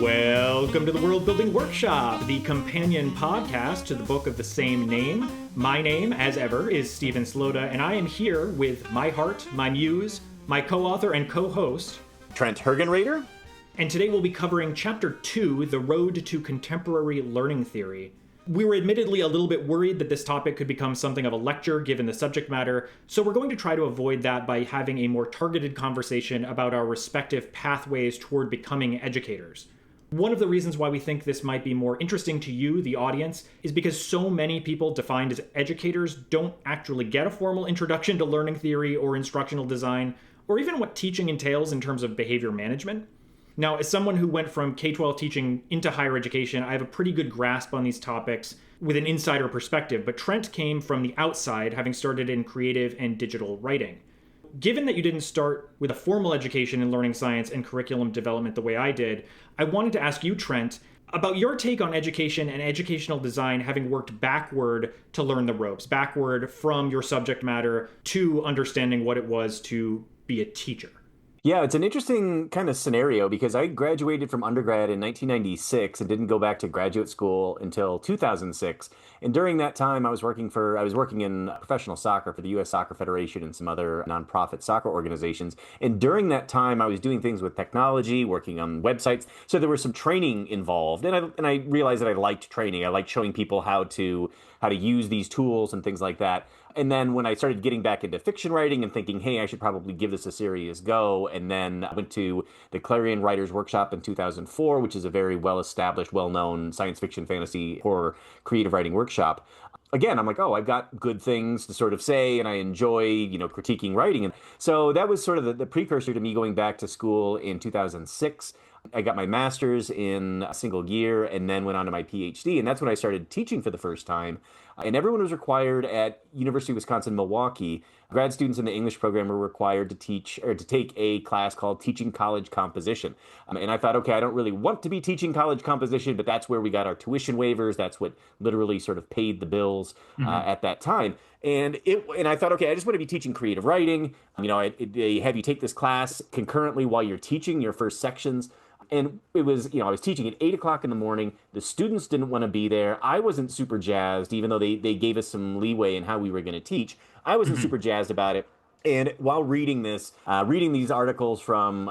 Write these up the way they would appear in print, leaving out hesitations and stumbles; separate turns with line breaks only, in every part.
Welcome to the Worldbuilding Workshop, the companion podcast to the book of the same name. My name, as ever, is Stephen Slota, and I am here with my heart, my muse, my co-author and co-host,
Trent Hergenrader.
And today we'll be covering Chapter 2, The Road to Contemporary Learning Theory. We were admittedly a little bit worried that this topic could become something of a lecture given the subject matter, so we're going to try to avoid that by having a more targeted conversation about our respective pathways toward becoming educators. One of the reasons why we think this might be more interesting to you, the audience, is because so many people defined as educators don't actually get a formal introduction to learning theory or instructional design, or even what teaching entails in terms of behavior management. Now, as someone who went from K-12 teaching into higher education, I have a pretty good grasp on these topics with an insider perspective, but Trent came from the outside, having started in creative and digital writing. Given that you didn't start with a formal education in learning science and curriculum development the way I did, I wanted to ask you, Trent, about your take on education and educational design, having worked backward to learn the ropes, backward from your subject matter to understanding what it was to be a teacher.
Yeah, it's an interesting kind of scenario because I graduated from undergrad in 1996 and didn't go back to graduate school until 2006. And during that time, I was working in professional soccer for the U.S. Soccer Federation and some other nonprofit soccer organizations. And during that time, I was doing things with technology, working on websites. So there was some training involved. And I realized that I liked training. I liked showing people how to use these tools and things like that. And then when I started getting back into fiction writing and thinking, hey, I should probably give this a serious go, and then I went to the Clarion Writers Workshop in 2004, which is a very well-established, well-known science fiction, fantasy, horror, creative writing workshop. Again, I'm like, oh, I've got good things to sort of say, and I enjoy, critiquing writing. And so that was sort of the precursor to me going back to school in 2006. I got my master's in a single year and then went on to my PhD. And that's when I started teaching for the first time. And everyone was required at University of Wisconsin-Milwaukee. Grad students in the English program were required to take a class called Teaching College Composition. And I thought, okay, I don't really want to be teaching college composition, but that's where we got our tuition waivers. That's what literally sort of paid the bills at that time. And I thought, okay, I just want to be teaching creative writing. They have you take this class concurrently while you're teaching your first sections. And it was, I was teaching at 8 o'clock in the morning. The students didn't want to be there. I wasn't super jazzed, even though they gave us some leeway in how we were going to teach. I wasn't super jazzed about it. And while reading these articles from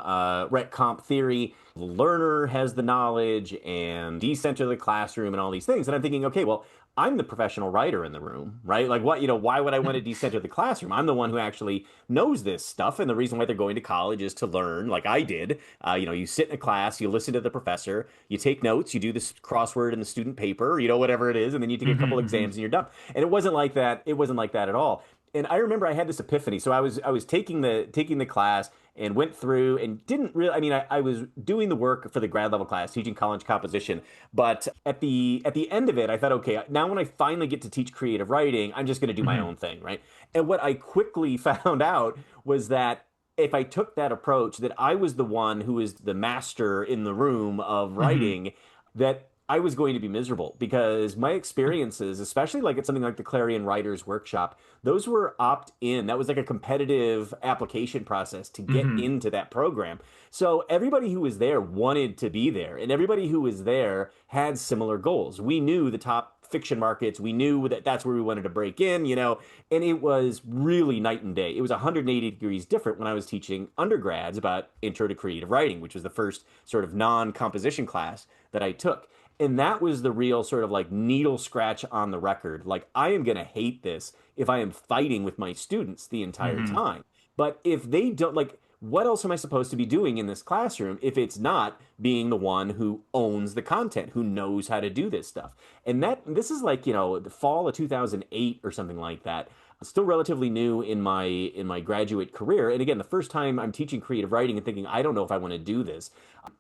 Rhet Comp theory, the learner has the knowledge and decenter the classroom and all these things. And I'm thinking, okay, well, I'm the professional writer in the room, right? Like why would I want to decenter the classroom? I'm the one who actually knows this stuff. And the reason why they're going to college is to learn, like I did. You sit in a class, you listen to the professor, you take notes, you do this crossword in the student paper, whatever it is, and then you take a couple exams and you're done. And it wasn't like that. It wasn't like that at all. And I remember I had this epiphany. So I was taking the class and went through and didn't really, I was doing the work for the grad level class, teaching college composition. But at the end of it, I thought, okay, now when I finally get to teach creative writing, I'm just going to do my own thing, right? And what I quickly found out was that if I took that approach, that I was the one who is the master in the room of writing, that I was going to be miserable because my experiences, especially like at something like the Clarion Writers Workshop, those were opt-in. That was like a competitive application process to get into that program. So everybody who was there wanted to be there, and everybody who was there had similar goals. We knew the top fiction markets. We knew that that's where we wanted to break in, and it was really night and day. It was 180 degrees different when I was teaching undergrads about Intro to Creative Writing, which was the first sort of non-composition class that I took. And that was the real sort of like needle scratch on the record. Like, I am going to hate this if I am fighting with my students the entire time. But if they don't, like, what else am I supposed to be doing in this classroom if it's not being the one who owns the content, who knows how to do this stuff? And this is like, the fall of 2008 or something like that. Still relatively new in my graduate career. And again, the first time I'm teaching creative writing and thinking, I don't know if I want to do this,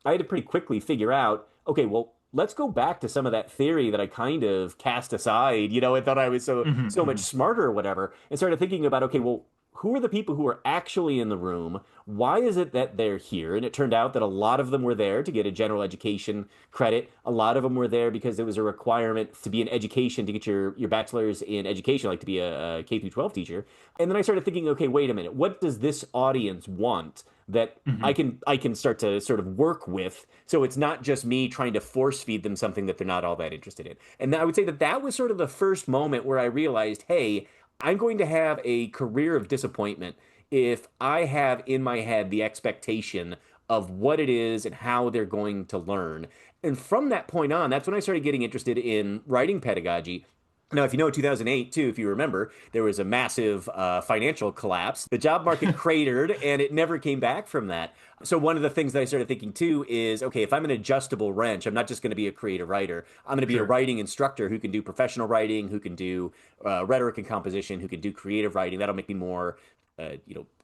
I had to pretty quickly figure out, okay, well, let's go back to some of that theory that I kind of cast aside, and thought I was so much smarter or whatever, and started thinking about, okay, well, who are the people who are actually in the room? Why is it that they're here? And it turned out that a lot of them were there to get a general education credit. A lot of them were there because there was a requirement to be in education, to get your bachelor's in education, like to be a K through 12 teacher. And then I started thinking, okay, wait a minute, what does this audience want that I
Hmm.
can I can start to sort of work with. So it's not just me trying to force feed them something that they're not all that interested in. And I would say that that was sort of the first moment where I realized, hey, I'm going to have a career of disappointment if I have in my head the expectation of what it is and how they're going to learn. And from that point on, that's when I started getting interested in writing pedagogy. Now, if you know 2008, too, if you remember, there was a massive financial collapse. The job market cratered and it never came back from that. So, one of the things that I started thinking, too, is okay, if I'm an adjustable wrench, I'm not just going to be a creative writer. I'm going to be a
Sure.
writing instructor who can do professional writing, who can do rhetoric and composition, who can do creative writing. That'll make me more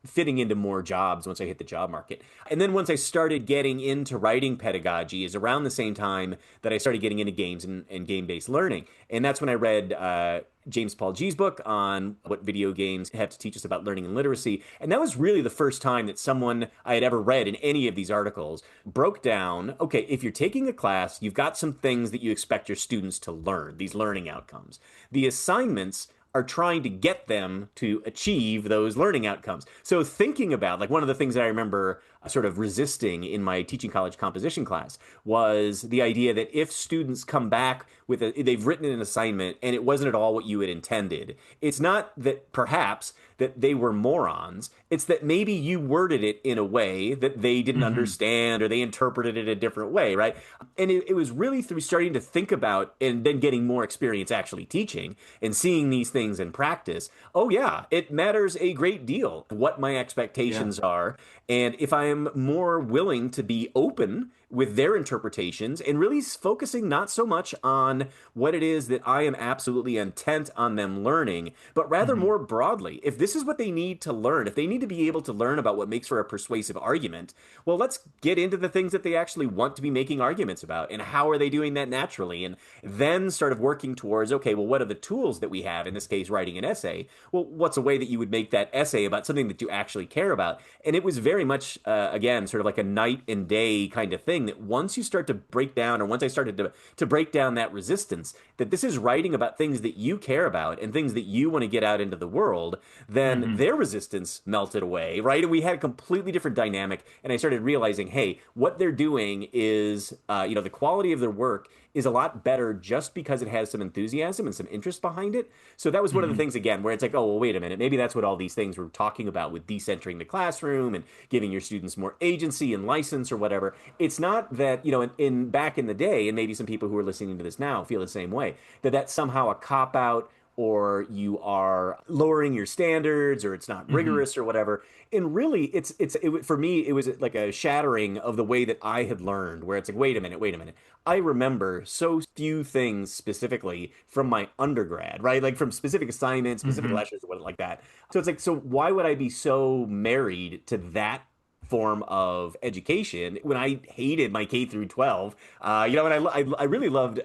fitting into more jobs once I hit the job market. And then once I started getting into writing pedagogy is around the same time that I started getting into games and game-based learning. And that's when I read James Paul G's book on what video games have to teach us about learning and literacy. And that was really the first time that someone I had ever read in any of these articles broke down, okay, if you're taking a class, you've got some things that you expect your students to learn, these learning outcomes. The assignments are trying to get them to achieve those learning outcomes. So thinking about like one of the things that I remember sort of resisting in my teaching college composition class was the idea that if students come back with they've written an assignment and it wasn't at all what you had intended, it's not that perhaps that they were morons. It's that maybe you worded it in a way that they didn't
Hmm.
understand or they interpreted it a different way, right? And it was really through starting to think about and then getting more experience actually teaching and seeing these things in practice. Oh, yeah, it matters a great deal what my
Yeah.
expectations are. And if I am more willing to be open with their interpretations and really focusing not so much on what it is that I am absolutely intent on them learning, but rather
Hmm.
more broadly. If this is what they need to learn, if they need to be able to learn about what makes for a persuasive argument, well, let's get into the things that they actually want to be making arguments about and how are they doing that naturally? And then sort of working towards, okay, well, what are the tools that we have? In this case, writing an essay. Well, what's a way that you would make that essay about something that you actually care about? And it was very much, again, sort of like a night and day kind of thing that once you start to break down, or once I started to break down that resistance, that this is writing about things that you care about and things that you want to get out into the world, then
Hmm.
their resistance melted away, right? And we had a completely different dynamic. And I started realizing, hey, what they're doing is, the quality of their work is a lot better just because it has some enthusiasm and some interest behind it. So that was one of the
Hmm.
things, again, where it's like, oh, well, wait a minute. Maybe that's what all these things we're talking about with decentering the classroom and giving your students more agency and license or whatever. It's not that, in back in the day, and maybe some people who are listening to this now feel the same way, that that's somehow a cop out or you are lowering your standards or it's not
Hmm.
rigorous or whatever. And really for me it was like a shattering of the way that I had learned where it's like wait a minute. I remember so few things specifically from my undergrad, right? Like from specific assignments, specific
Hmm.
lectures or what like that. So it's like, so why would I be so married to that form of education when I hated my K through 12? And I really loved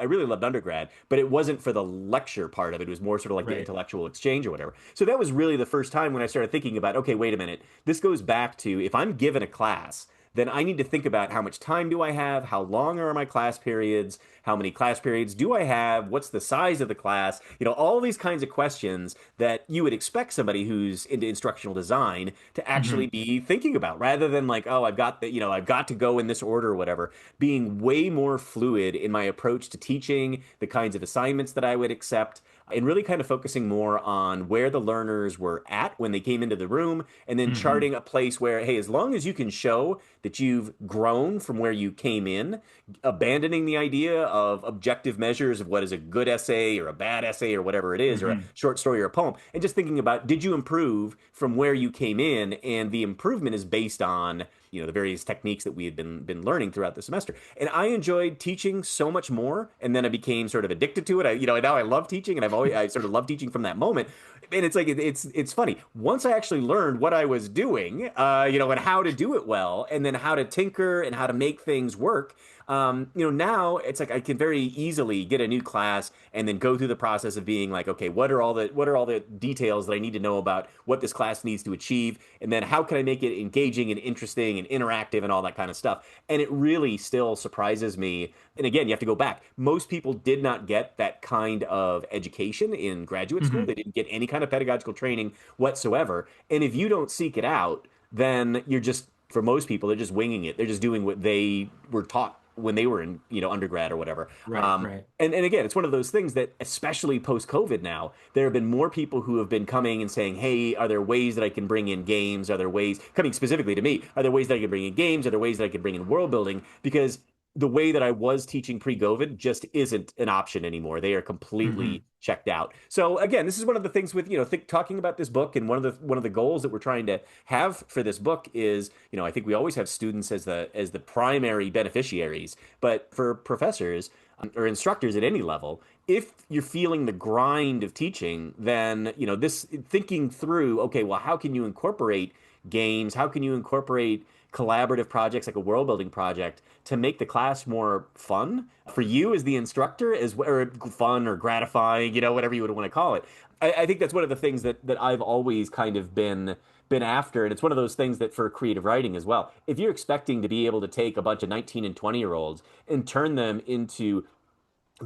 undergrad, but it wasn't for the lecture part of it. It was more sort of like the
Right.
intellectual exchange or whatever. So that was really the first time when I started thinking about, okay, wait a minute. This goes back to if I'm given a class, then I need to think about how much time do I have? How long are my class periods? How many class periods do I have? What's the size of the class? All these kinds of questions that you would expect somebody who's into instructional design to actually
Hmm.
be thinking about rather than like, oh, I've got to go in this order or whatever. Being way more fluid in my approach to teaching, the kinds of assignments that I would accept, and really kind of focusing more on where the learners were at when they came into the room, and then
Hmm.
charting a place where, hey, as long as you can show that you've grown from where you came in, abandoning the idea of objective measures of what is a good essay or a bad essay or whatever it is, or a
Hmm.
short story or a poem, and just thinking about did you improve from where you came in, and the improvement is based on the various techniques that we had been learning throughout the semester. And I enjoyed teaching so much more, and then I became sort of addicted to it. Now I love teaching, and I sort of love teaching from that moment. And it's like it's funny. Once I actually learned what I was doing, and how to do it well, and then how to tinker and how to make things work. Now it's like I can very easily get a new class and then go through the process of being like, okay, what are all the details that I need to know about what this class needs to achieve, and then how can I make it engaging and interesting and interactive and all that kind of stuff. And it really still surprises me. And again, you have to go back. Most people did not get that kind of education in graduate school.
Hmm.
They didn't get any kind of pedagogical training whatsoever. And if you don't seek it out, then you're just For most people, they're just winging it. They're just doing what they were taught when they were in, undergrad or whatever.
Right, right.
And again, it's one of those things that, especially post COVID now, there have been more people who have been coming and saying, "Hey, are there ways that I can bring in games? Are there ways coming specifically to me? Are there ways that I can bring in games? Are there ways that I can bring in world building?" Because the way that I was teaching pre-COVID just isn't an option anymore. They are
Hmm.
completely checked out. So again, this is one of the things with, talking about this book, and one of the goals that we're trying to have for this book is, I think we always have students as the primary beneficiaries, but for professors or instructors at any level, if you're feeling the grind of teaching, then, this thinking through, okay, well, how can you incorporate games? How can you incorporate collaborative projects like a world building project to make the class more fun for you as the instructor, or fun or gratifying, whatever you would want to call it. I think that's one of the things that I've always kind of been after, and it's one of those things that for creative writing as well. If you're expecting to be able to take a bunch of 19 and 20-year-olds and turn them into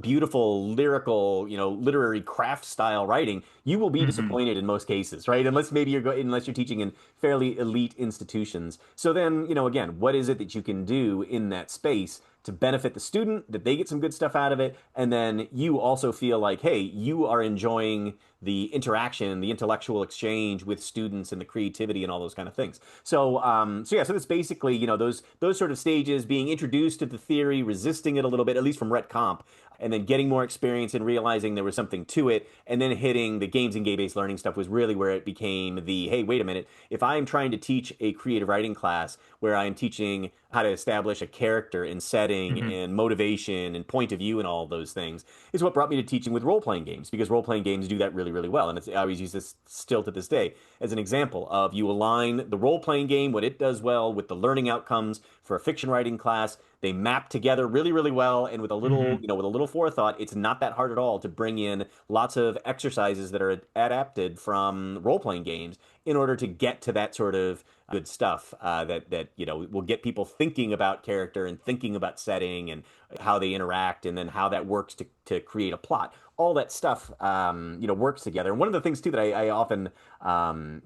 beautiful lyrical, literary craft style writing, you will be
Hmm.
disappointed in most cases, right? Unless you're teaching in fairly elite institutions. So then, again, what is it that you can do in that space to benefit the student, that they get some good stuff out of it, and then you also feel like, hey, you are enjoying the interaction, the intellectual exchange with students, and the creativity and all those kind of things. So yeah, so that's basically, those sort of stages, being introduced to the theory, resisting it a little bit, at least from Rhett Comp, and then getting more experience and realizing there was something to it, and then hitting the games and game-based learning stuff was really where it became the, hey, wait a minute, if I'm trying to teach a creative writing class where I'm teaching how to establish a character and setting
Hmm.
and motivation and point of view and all of those things, is what brought me to teaching with role-playing games, because role-playing games do that really, really well. And I always use this still to this day as an example of, you align the role-playing game, what it does well, with the learning outcomes for a fiction writing class. They map together really, really well, and with a little,
Hmm.
with a little forethought, it's not that hard at all to bring in lots of exercises that are adapted from role-playing games in order to get to that sort of good stuff, that will get people thinking about character and thinking about setting and how they interact, and then how that works to create a plot. All that stuff, works together. And one of the things too that I often,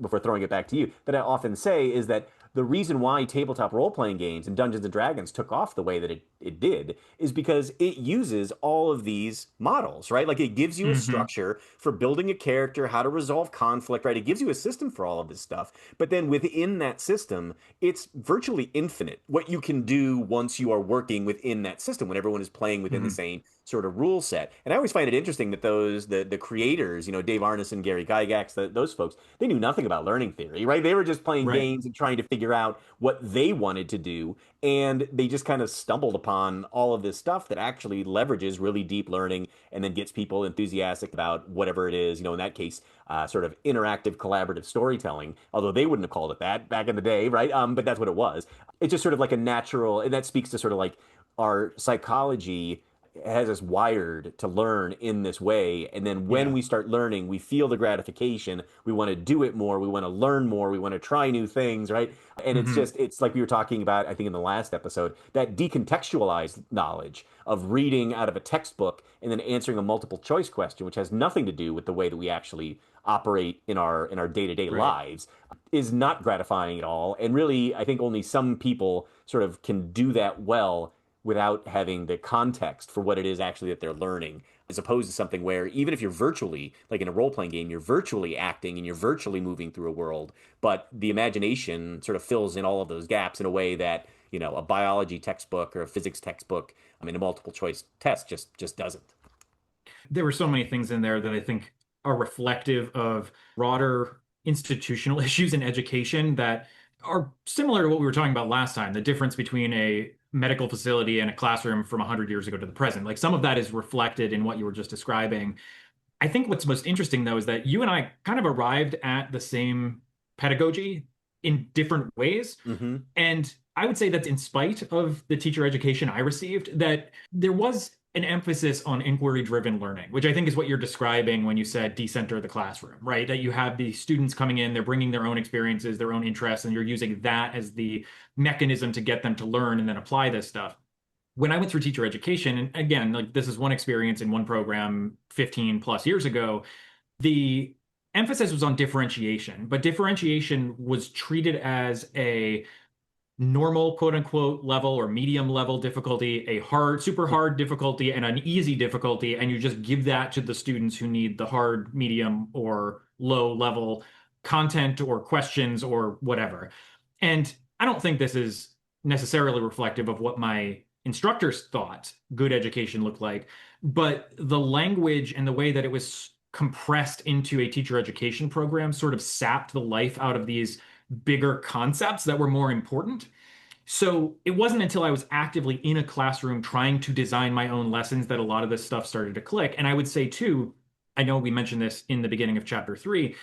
before throwing it back to you, that I often say is that the reason why tabletop role-playing games and Dungeons and Dragons took off the way that it did is because it uses all of these models, right? Like, it gives you a
Hmm.
structure for building a character, how to resolve conflict, right? It gives you a system for all of this stuff. But then within that system, it's virtually infinite what you can do once you are working within that system, when everyone is playing within the
Hmm.
same sort of rule set. And I always find it interesting that the creators, Dave Arneson, Gary Gygax, those folks, they knew nothing about learning theory, right? They were just playing
Right.
games and trying to figure out what they wanted to do, and they just kind of stumbled upon all of this stuff that actually leverages really deep learning, and then gets people enthusiastic about whatever it is, in that case, sort of interactive collaborative storytelling, although they wouldn't have called it that back in the day, right? But that's what it was. It's just sort of like a natural, and that speaks to sort of like our psychology has us wired to learn in this way. And then when
Yeah.
we start learning, we feel the gratification. We want to do it more. We want to learn more. We want to try new things, right? And
Hmm.
it's like we were talking about, I think in the last episode, that decontextualized knowledge of reading out of a textbook and then answering a multiple choice question, which has nothing to do with the way that we actually operate in our day-to-day
Right.
lives, is not gratifying at all. And really, I think only some people sort of can do that well without having the context for what it is actually that they're learning, as opposed to something where, even if you're virtually, like in a role playing game, you're virtually acting and you're virtually moving through a world, but the imagination sort of fills in all of those gaps in a way that, a biology textbook or a physics textbook, in a multiple choice test just doesn't.
There were so many things in there that I think are reflective of broader institutional issues in education that are similar to what we were talking about last time, the difference between a medical facility and a classroom from 100 years ago to the present. Like, some of that is reflected in what you were just describing. I think what's most interesting, though, is that you and I kind of arrived at the same pedagogy in different ways.
Mm-hmm.
And I would say that in spite of the teacher education I received, that there was an emphasis on inquiry-driven learning, which I think is what you're describing when you said decenter the classroom, right? That you have the students coming in, they're bringing their own experiences, their own interests, and you're using that as the mechanism to get them to learn and then apply this stuff. When I went through teacher education, and again, like, this is one experience in one program 15 plus years ago, the emphasis was on differentiation, but differentiation was treated as a normal quote unquote level or medium level difficulty, a hard, super hard difficulty, and an easy difficulty, and you just give that to the students who need the hard, medium, or low level content or questions or whatever. And I don't think this is necessarily reflective of what my instructors thought good education looked like, but the language and the way that it was compressed into a teacher education program sort of sapped the life out of these bigger concepts that were more important. So it wasn't until I was actively in a classroom trying to design my own lessons that a lot of this stuff started to click. And I would say, too, I know we mentioned this in the beginning of chapter 3,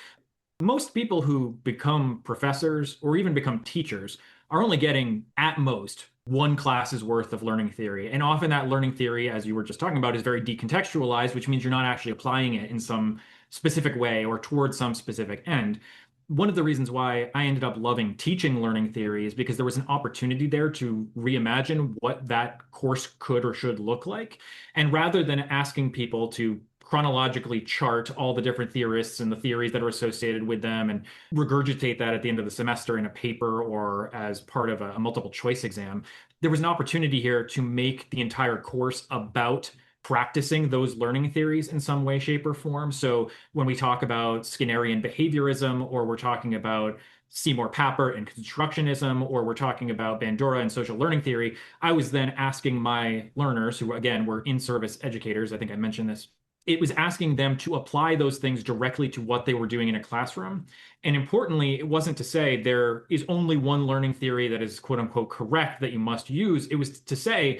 most people who become professors or even become teachers are only getting at most one class's worth of learning theory. And often that learning theory, as you were just talking about, is very decontextualized, which means you're not actually applying it in some specific way or towards some specific end. One of the reasons why I ended up loving teaching learning theory is because there was an opportunity there to reimagine what that course could or should look like. And rather than asking people to chronologically chart all the different theorists and the theories that are associated with them and regurgitate that at the end of the semester in a paper or as part of a multiple choice exam, there was an opportunity here to make the entire course about practicing those learning theories in some way, shape, or form. So when we talk about Skinnerian behaviorism, or we're talking about Seymour Papert and constructionism, or we're talking about Bandura and social learning theory, I was then asking my learners, who again were in-service educators, I think I mentioned this, it was asking them to apply those things directly to what they were doing in a classroom. And importantly, it wasn't to say there is only one learning theory that is quote unquote correct that you must use. It was to say,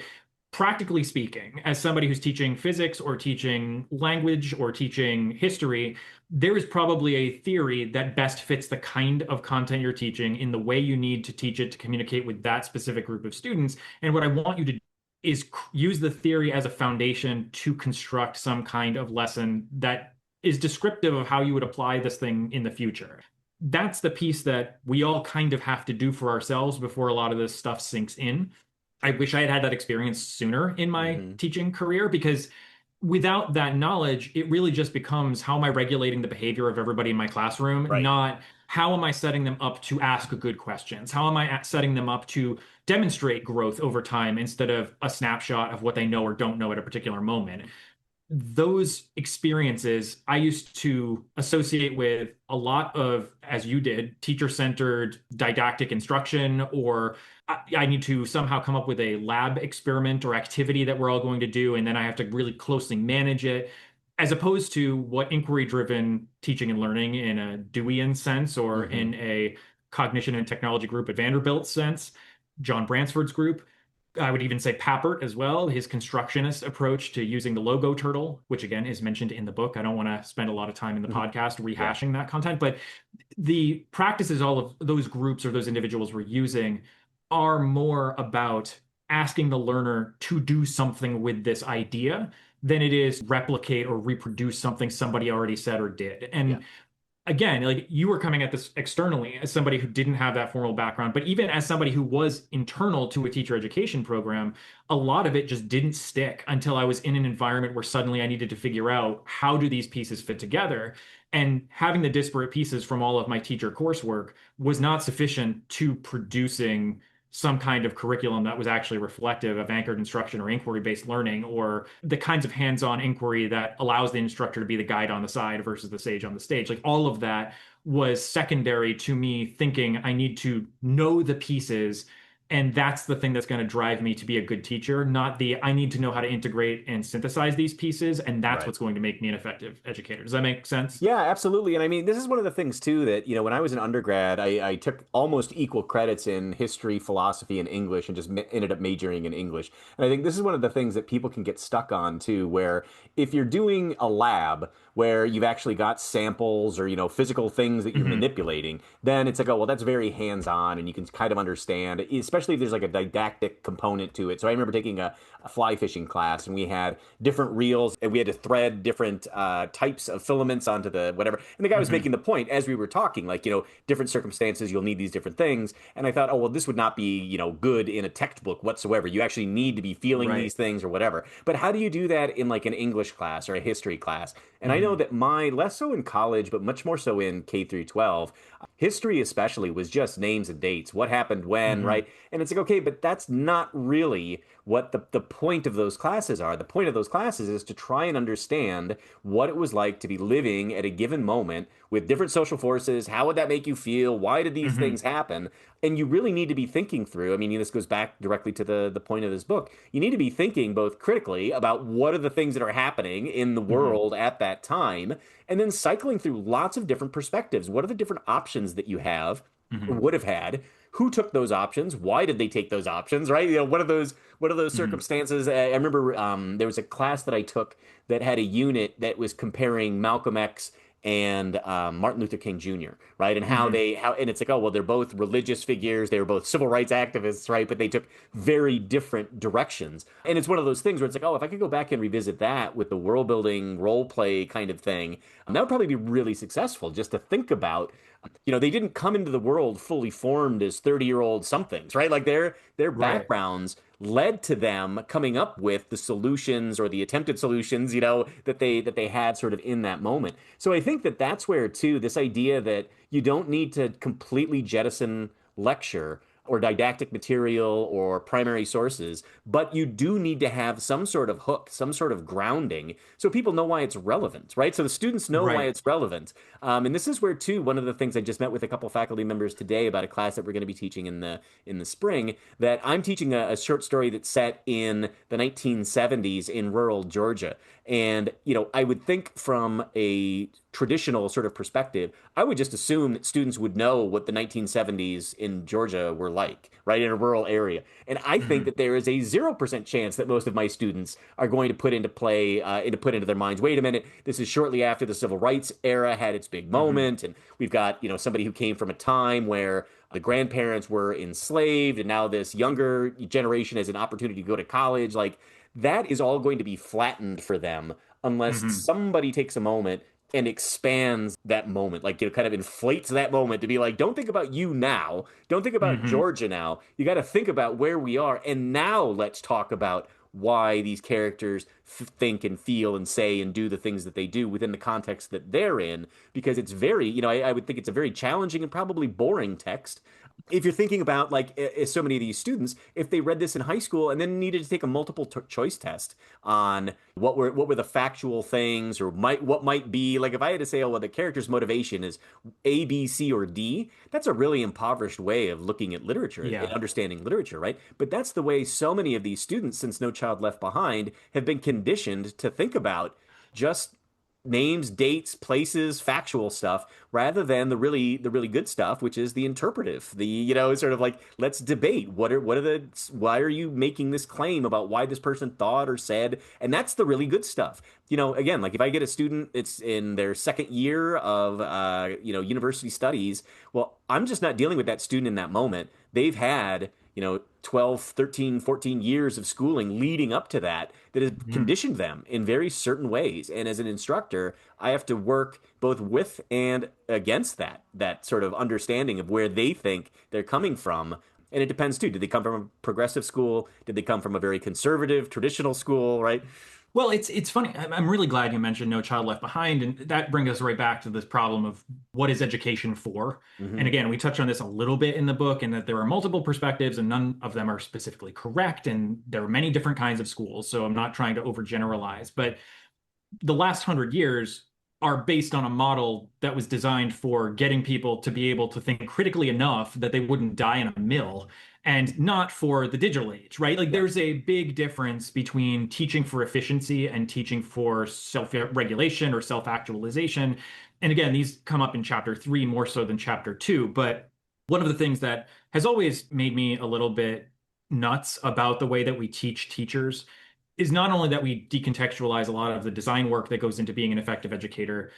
practically speaking, as somebody who's teaching physics or teaching language or teaching history, there is probably a theory that best fits the kind of content you're teaching in the way you need to teach it to communicate with that specific group of students. And what I want you to is use the theory as a foundation to construct some kind of lesson that is descriptive of how you would apply this thing in the future. That's the piece that we all kind of have to do for ourselves before a lot of this stuff sinks in. I wish I had had that experience sooner in my teaching career, because without that knowledge, it really just becomes, how am I regulating the behavior of everybody in my classroom?
Right.
Not how am I setting them up to ask good questions? How am I setting them up to demonstrate growth over time instead of a snapshot of what they know or don't know at a particular moment? Those experiences I used to associate with a lot of, as you did, teacher-centered didactic instruction, or I need to somehow come up with a lab experiment or activity that we're all going to do, and then I have to really closely manage it, as opposed to what inquiry-driven teaching and learning in a Deweyan sense, or in a cognition and technology group at Vanderbilt sense, John Bransford's group, I would even say Papert as well, his constructionist approach to using the logo turtle, which again is mentioned in the book. I don't want to spend a lot of time in the podcast rehashing that content, but the practices all of those groups or those individuals were using are more about asking the learner to do something with this idea than it is replicate or reproduce something somebody already said or did. And again, like, you were coming at this externally as somebody who didn't have that formal background, but even as somebody who was internal to a teacher education program, a lot of it just didn't stick until I was in an environment where suddenly I needed to figure out, how do these pieces fit together? And having the disparate pieces from all of my teacher coursework was not sufficient to producing some kind of curriculum that was actually reflective of anchored instruction or inquiry-based learning, or the kinds of hands-on inquiry that allows the instructor to be the guide on the side versus the sage on the stage. Like, all of that was secondary to me thinking I need to know the pieces, and that's the thing that's going to drive me to be a good teacher, not the I need to know how to integrate and synthesize these pieces, and that's what's going to make me an effective educator. Does that make sense?
Yeah, absolutely. And I mean, this is one of the things too that, when I was an undergrad, I took almost equal credits in history, philosophy, and English, and just ended up majoring in English. And I think this is one of the things that people can get stuck on too, where if you're doing a lab where you've actually got samples or, physical things that you're manipulating, then it's like, oh, well, that's very hands-on and you can kind of understand, especially if there's like a didactic component to it. So I remember taking a fly fishing class, and we had different reels, and we had to thread different types of filaments onto the whatever. And the guy was making the point as we were talking, like, different circumstances, you'll need these different things. And I thought, oh, well, this would not be, good in a textbook whatsoever. You actually need to be feeling these things or whatever. But how do you do that in like an English class or a history class? And I know that less so in college, but much more so in K through 12, history especially was just names and dates. What happened when, right? And it's like, okay, but that's not really what the point of those classes are. The point of those classes is to try and understand what it was like to be living at a given moment with different social forces. How would that make you feel? Why did these
Hmm.
things happen? And you really need to be thinking through. I mean, this goes back directly to the point of this book. You need to be thinking both critically about what are the things that are happening in the
Hmm.
world at that time, and then cycling through lots of different perspectives. What are the different options that you have or
Hmm.
would have had? Who took those options? Why did they take those options? Right? You know, what are those
Hmm.
circumstances? I remember there was a class that I took that had a unit that was comparing Malcolm X and Martin Luther King Jr., right? And
Hmm.
and it's like, oh, well, they're both religious figures. They were both civil rights activists, right? But they took very different directions. And it's one of those things where it's like, oh, if I could go back and revisit that with the world building role play kind of thing, that would probably be really successful just to think about. They didn't come into the world fully formed as 30-year-old somethings, right? Like their
Right.
backgrounds led to them coming up with the solutions or the attempted solutions, that they had sort of in that moment. So I think that that's where too this idea that you don't need to completely jettison lecture or didactic material or primary sources, but you do need to have some sort of hook, some sort of grounding, so people know why it's relevant, right? So the students know why
Right.
it's relevant. And this is where, too, one of the things I just met with a couple faculty members today about a class that we're going to be teaching in the spring. That I'm teaching a short story that's set in the 1970s in rural Georgia, and I would think from a traditional sort of perspective, I would just assume that students would know what the 1970s in Georgia were like, right, in a rural area. And I think
Hmm.
that there is a 0% chance that most of my students are going to put into play, put into their minds, wait a minute, this is shortly after the civil rights era had its big
Hmm.
moment. And we've got, somebody who came from a time where the grandparents were enslaved, and now this younger generation has an opportunity to go to college. Like, that is all going to be flattened for them unless
Hmm.
somebody takes a moment and expands that moment, like, kind of inflates that moment to be like, don't think about you now. Don't think about
Hmm.
Georgia now. You got to think about where we are. And now let's talk about why these characters think and feel and say and do the things that they do within the context that they're in. Because it's very, I would think it's a very challenging and probably boring text. If you're thinking about, like, so many of these students, if they read this in high school and then needed to take a multiple choice test on what were the factual things, or what might be, like, if I had to say, oh, well, the character's motivation is A, B, C, or D, that's a really impoverished way of looking at literature and
Yeah.
understanding literature, right? But that's the way so many of these students, since No Child Left Behind, have been conditioned to think about just names, dates, places, factual stuff, rather than the really good stuff, which is the interpretive, the sort of like, let's debate why are you making this claim about why this person thought or said, and that's the really good stuff. Again, like, if I get a student, it's in their second year of university studies, well, I'm just not dealing with that student in that moment. They've had 12, 13, 14 years of schooling leading up to that has
Hmm.
conditioned them in very certain ways. And as an instructor, I have to work both with and against that sort of understanding of where they think they're coming from. And it depends too. Did they come from a progressive school? Did they come from a very conservative, traditional school, right?
Well, it's funny. I'm really glad you mentioned No Child Left Behind, and that brings us right back to this problem of what is education for? And
Hmm.
again, we touch on this a little bit in the book, and that there are multiple perspectives, and none of them are specifically correct, and there are many different kinds of schools. So I'm not trying to overgeneralize, but the last 100 years are based on a model that was designed for getting people to be able to think critically enough that they wouldn't die in a mill, and not for the digital age, right? Like,
Yeah.
there's a big difference between teaching for efficiency and teaching for self-regulation or self-actualization. And again, these come up in chapter 3 more so than chapter 2. But one of the things that has always made me a little bit nuts about the way that we teach teachers is not only that we decontextualize a lot of the design work that goes into being an effective educator,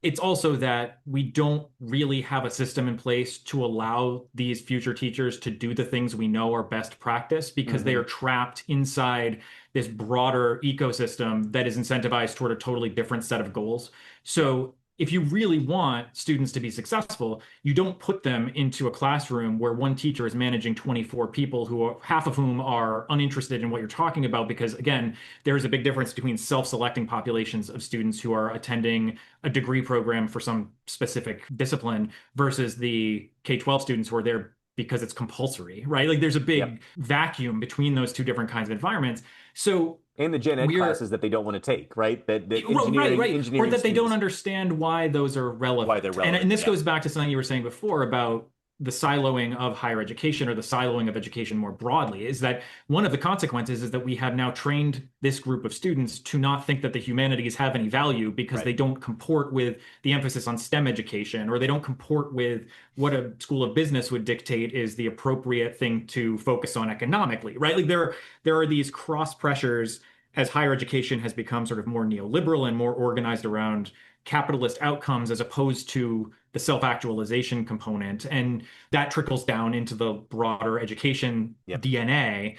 it's also that we don't really have a system in place to allow these future teachers to do the things we know are best practice, because they
Hmm.
are trapped inside this broader ecosystem that is incentivized toward a totally different set of goals.
Yeah.
So if you really want students to be successful, you don't put them into a classroom where one teacher is managing 24 people who are, half of whom are uninterested in what you're talking about, because again, there is a big difference between self-selecting populations of students who are attending a degree program for some specific discipline versus the K-12 students who are there because it's compulsory, right? Like there's a
Yep.
big vacuum between those two different kinds of environments. So
And the gen ed
we're
classes that they don't want to take, right? That
right,
engineering
right, or
engineering
that they don't
students,
understand why those are
why they're
relevant.
relevant.
And this
Yeah.
goes back to something you were saying before about the siloing of higher education or the siloing of education more broadly, is that one of the consequences is that we have now trained this group of students to not think that the humanities have any value because
Right.
they don't comport with the emphasis on STEM education, or they don't comport with what a school of business would dictate is the appropriate thing to focus on economically, right? Like there are these cross pressures as higher education has become sort of more neoliberal and more organized around capitalist outcomes as opposed to the self-actualization component. And that trickles down into the broader education
Yep.
DNA,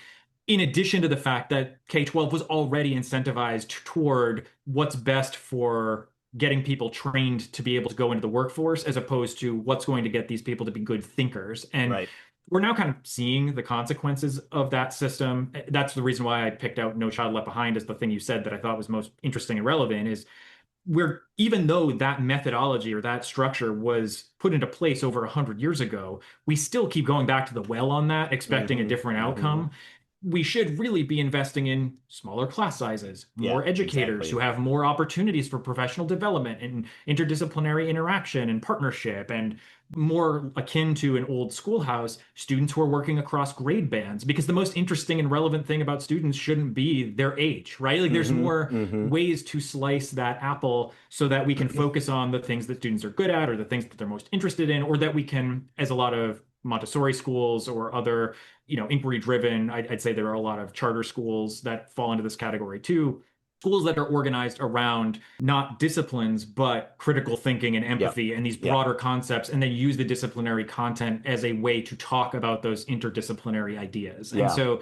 in addition to the fact that K-12 was already incentivized toward what's best for getting people trained to be able to go into the workforce as opposed to what's going to get these people to be good thinkers. And
Right.
we're now kind of seeing the consequences of that system. That's the reason why I picked out No Child Left Behind as the thing you said that I thought was most interesting and relevant is we're even though that methodology or that structure was put into place over 100 years ago, we still keep going back to the well on that, expecting a
Hmm.
different
Hmm.
outcome. We should really be investing in smaller class sizes,
Yeah,
more educators who
exactly.
have more opportunities for professional development and interdisciplinary interaction and partnership, and more akin to an old schoolhouse, students who are working across grade bands. Because the most interesting and relevant thing about students shouldn't be their age, right? Like there's
Hmm.
more
Hmm.
ways to slice that apple so that we can focus on the things that students are good at or the things that they're most interested in, or that we can, as a lot of Montessori schools or other, inquiry driven, I'd say there are a lot of charter schools that fall into this category too. Schools that are organized around not disciplines, but critical thinking and
Yep.
empathy and these
Yep.
broader concepts, and then use the disciplinary content as a way to talk about those interdisciplinary ideas. And
Yeah.
so,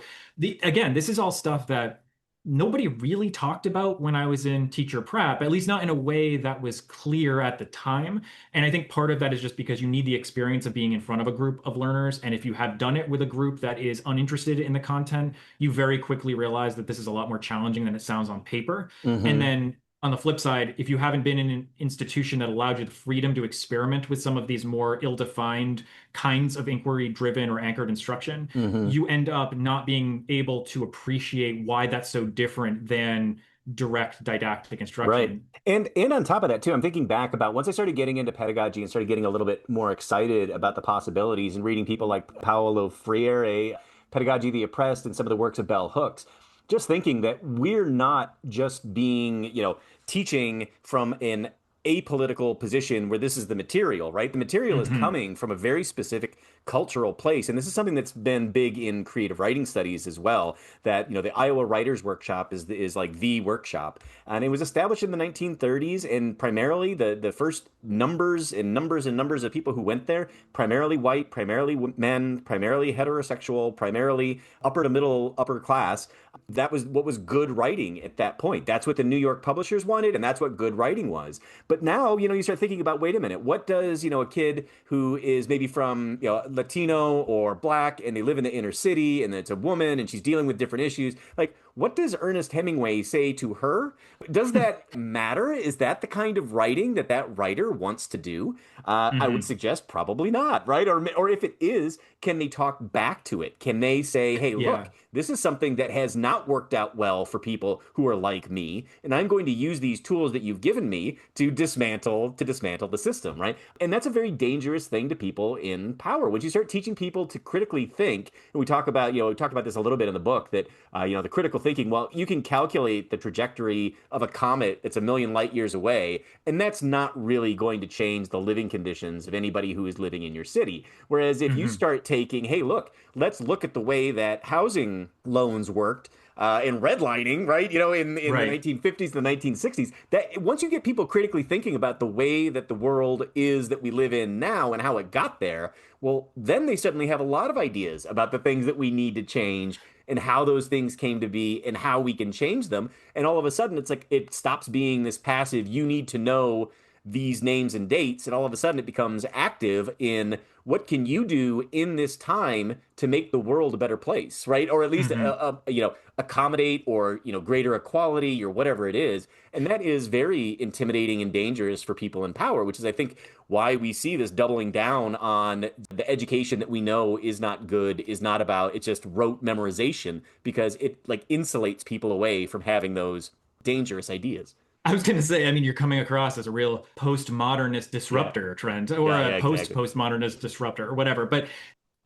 again, this is all stuff that nobody really talked about when I was in teacher prep, at least not in a way that was clear at the time. And I think part of that is just because you need the experience of being in front of a group of learners. And if you have done it with a group that is uninterested in the content, you very quickly realize that this is a lot more challenging than it sounds on paper. And
Hmm.
then on the flip side, if you haven't been in an institution that allowed you the freedom to experiment with some of these more ill-defined kinds of inquiry-driven or anchored instruction,
Hmm.
you end up not being able to appreciate why that's so different than direct didactic
Right.
instruction.
And on top of that too, I'm thinking back about once I started getting into pedagogy and started getting a little bit more excited about the possibilities and reading people like Paulo Freire, Pedagogy of the Oppressed, and some of the works of Bell Hooks, just thinking that we're not just being, teaching from an apolitical position where this is the material, right? The material is
Hmm.
coming from a very specific cultural place. And this is something that's been big in creative writing studies as well, that, the Iowa Writers Workshop is like the workshop. And it was established in the 1930s, and primarily the first numbers and numbers and numbers of people who went there, primarily white, primarily men, primarily heterosexual, primarily upper to middle upper class. That was what was good writing at that point. That's what the New York publishers wanted, and that's what good writing was. But now, you start thinking about, wait a minute, what does, a kid who is maybe from, Latino or black, and they live in the inner city, and it's a woman and she's dealing with different issues, like, what does Ernest Hemingway say to her? Does that matter? Is that the kind of writing that that writer wants to do? I would
Hmm.
suggest probably not, right? Or if it is, can they talk back to it? Can they say, hey,
Yeah.
look, this is something that has not worked out well for people who are like me, and I'm going to use these tools that you've given me to dismantle the system, right? And that's a very dangerous thing to people in power. Once you start teaching people to critically think, and we talk about this a little bit in the book, that the critical thinking, well, you can calculate the trajectory of a comet that's a million light years away, and that's not really going to change the living conditions of anybody who is living in your city. Whereas if you
Hmm.
start taking, hey, look, let's look at the way that housing loans worked in redlining, right? In the
Right.
1950s, the 1960s, that once you get people critically thinking about the way that the world is that we live in now and how it got there, well, then they suddenly have a lot of ideas about the things that we need to change and how those things came to be and how we can change them. And all of a sudden, it's like it stops being this passive, you need to know these names and dates, and all of a sudden it becomes active in what can you do in this time to make the world a better place, right? Or at least
Hmm.
accommodate or greater equality or whatever it is. And that is very intimidating and dangerous for people in power, which is, I think, why we see this doubling down on the education that we know is not good, is not about, it's just rote memorization, because it like insulates people away from having those dangerous ideas.
I was going to say, I mean, you're coming across as a real postmodernist
Yeah.
disruptor trend or
Yeah,
a
yeah, exactly.
postmodernist disruptor or whatever. But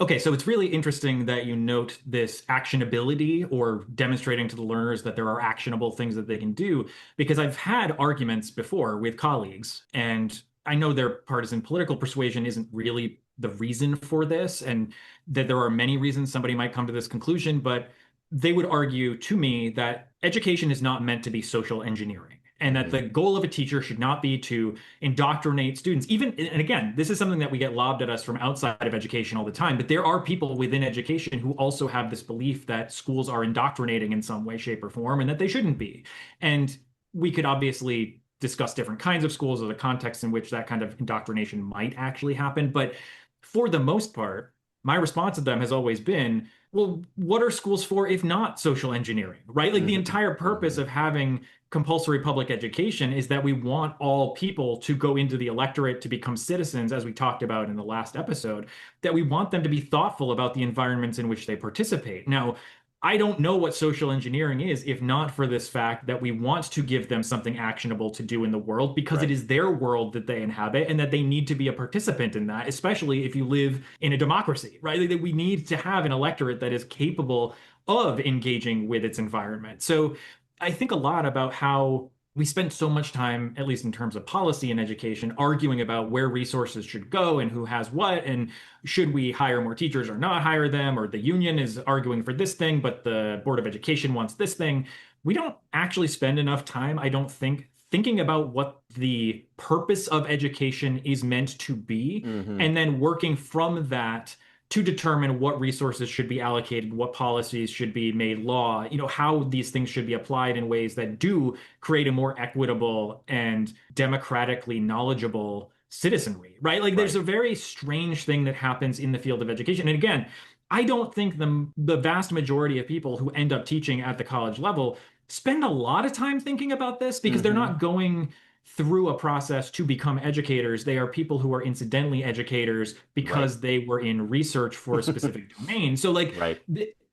okay, so it's really interesting that you note this actionability or demonstrating to the learners that there are actionable things that they can do, because I've had arguments before with colleagues, and I know their partisan political persuasion isn't really the reason for this, and that there are many reasons somebody might come to this conclusion, but they would argue to me that education is not meant to be social engineering. And that
Hmm.
the goal of a teacher should not be to indoctrinate students. Even, and again, this is something that we get lobbed at us from outside of education all the time, but there are people within education who also have this belief that schools are indoctrinating in some way, shape, or form, and that they shouldn't be. And we could obviously discuss different kinds of schools or the context in which that kind of indoctrination might actually happen. But for the most part, my response to them has always been, well, what are schools for if not social engineering, right? Like the
Hmm.
entire purpose
Hmm.
of having compulsory public education is that we want all people to go into the electorate to become citizens, as we talked about in the last episode, that we want them to be thoughtful about the environments in which they participate. Now, I don't know what social engineering is if not for this fact that we want to give them something actionable to do in the world because it
Right.
is their world that they inhabit and that they need to be a participant in that, especially if you live in a democracy, right? Like, that we need to have an electorate that is capable of engaging with its environment. So I think a lot about how we spend so much time, at least in terms of policy and education, arguing about where resources should go and who has what, and should we hire more teachers or not hire them, or the union is arguing for this thing, but the Board of Education wants this thing. We don't actually spend enough time, I don't think, thinking about what the purpose of education is meant to be,
Hmm.
and then working from that to determine what resources should be allocated, what policies should be made law, how these things should be applied in ways that do create a more equitable and democratically knowledgeable citizenry, right? Like there's
Right.
a very strange thing that happens in the field of education. And again, I don't think the vast majority of people who end up teaching at the college level spend a lot of time thinking about this because they're
Hmm.
not going through a process to become educators. They are people who are incidentally educators
Right.
because they were in research for a specific domain. So, like,
Right.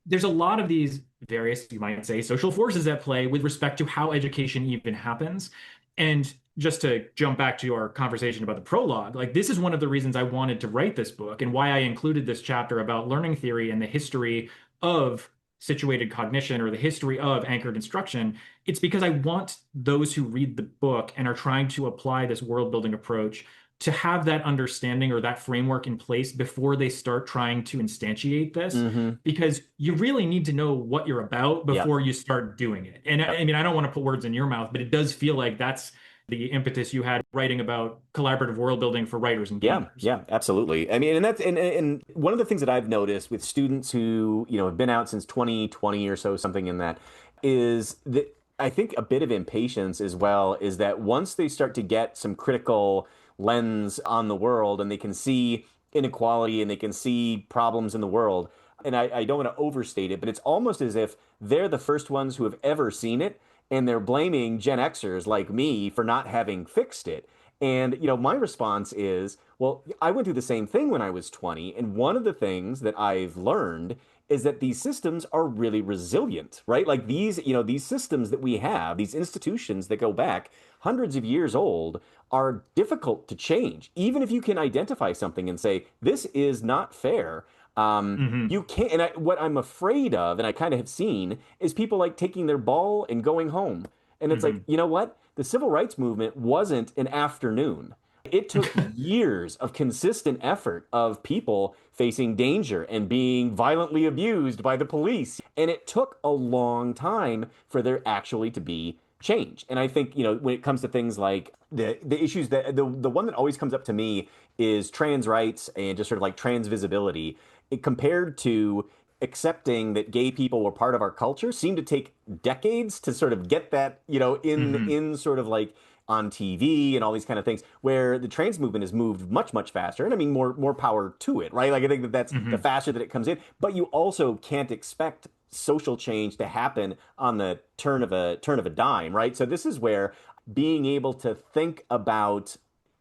there's a lot of these various, you might say, social forces at play with respect to how education even happens. And just to jump back to your conversation about the prologue, like, this is one of the reasons I wanted to write this book and why I included this chapter about learning theory and the history of situated cognition or the history of anchored instruction. It's because I want those who read the book and are trying to apply this world building approach to have that understanding or that framework in place before they start trying to instantiate this,
Hmm.
because you really need to know what you're about
Yep.
before you start doing it. And
Yep.
I mean, I don't want to put words in your mouth, but it does feel like that's the impetus you had writing about collaborative world building for writers and
Yeah,
gamers.
yeah, absolutely. I mean, and and one of the things that I've noticed with students who, have been out since 2020 or so, something in that, is that I think a bit of impatience as well is that once they start to get some critical lens on the world and they can see inequality and they can see problems in the world, and I don't want to overstate it, but it's almost as if they're the first ones who have ever seen it, and they're blaming Gen Xers like me for not having fixed it. And, my response is, well, I went through the same thing when I was 20. And one of the things that I've learned is that these systems are really resilient, right? Like these systems that we have, these institutions that go back hundreds of years old are difficult to change. Even if you can identify something and say, this is not fair,
Hmm.
you can't. And what I'm afraid of, and I kind of have seen, is people like taking their ball and going home. And it's like,
Hmm.
you know what? The civil rights movement wasn't an afternoon. It took years of consistent effort of people facing danger and being violently abused by the police. And it took a long time for there actually to be change. And I think, when it comes to things like the issues that the one that always comes up to me is trans rights and just sort of like trans visibility compared to accepting that gay people were part of our culture seemed to take decades to sort of get that, in
Hmm.
sort of like on TV and all these kind of things, where the trans movement has moved much, much faster. And I mean, more power to it, right? Like I think that that's the
Hmm.
faster that it comes in, but you also can't expect social change to happen on the turn of a dime, right? So this is where being able to think about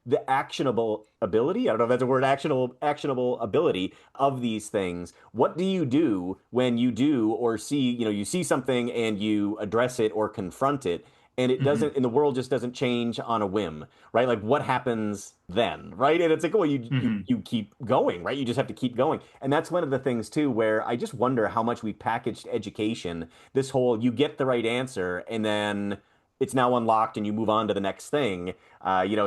the actionable ability, I don't know if that's a word, actionable ability of these things. What do you do when you do or see, you see something and you address it or confront it, and it
Hmm.
doesn't, and the world just doesn't change on a whim, right? Like what happens then, right? And it's like, well,
Hmm.
you keep going, right? You just have to keep going. And that's one of the things too, where I just wonder how much we packaged education, this whole you get the right answer and then it's now unlocked and you move on to the next thing.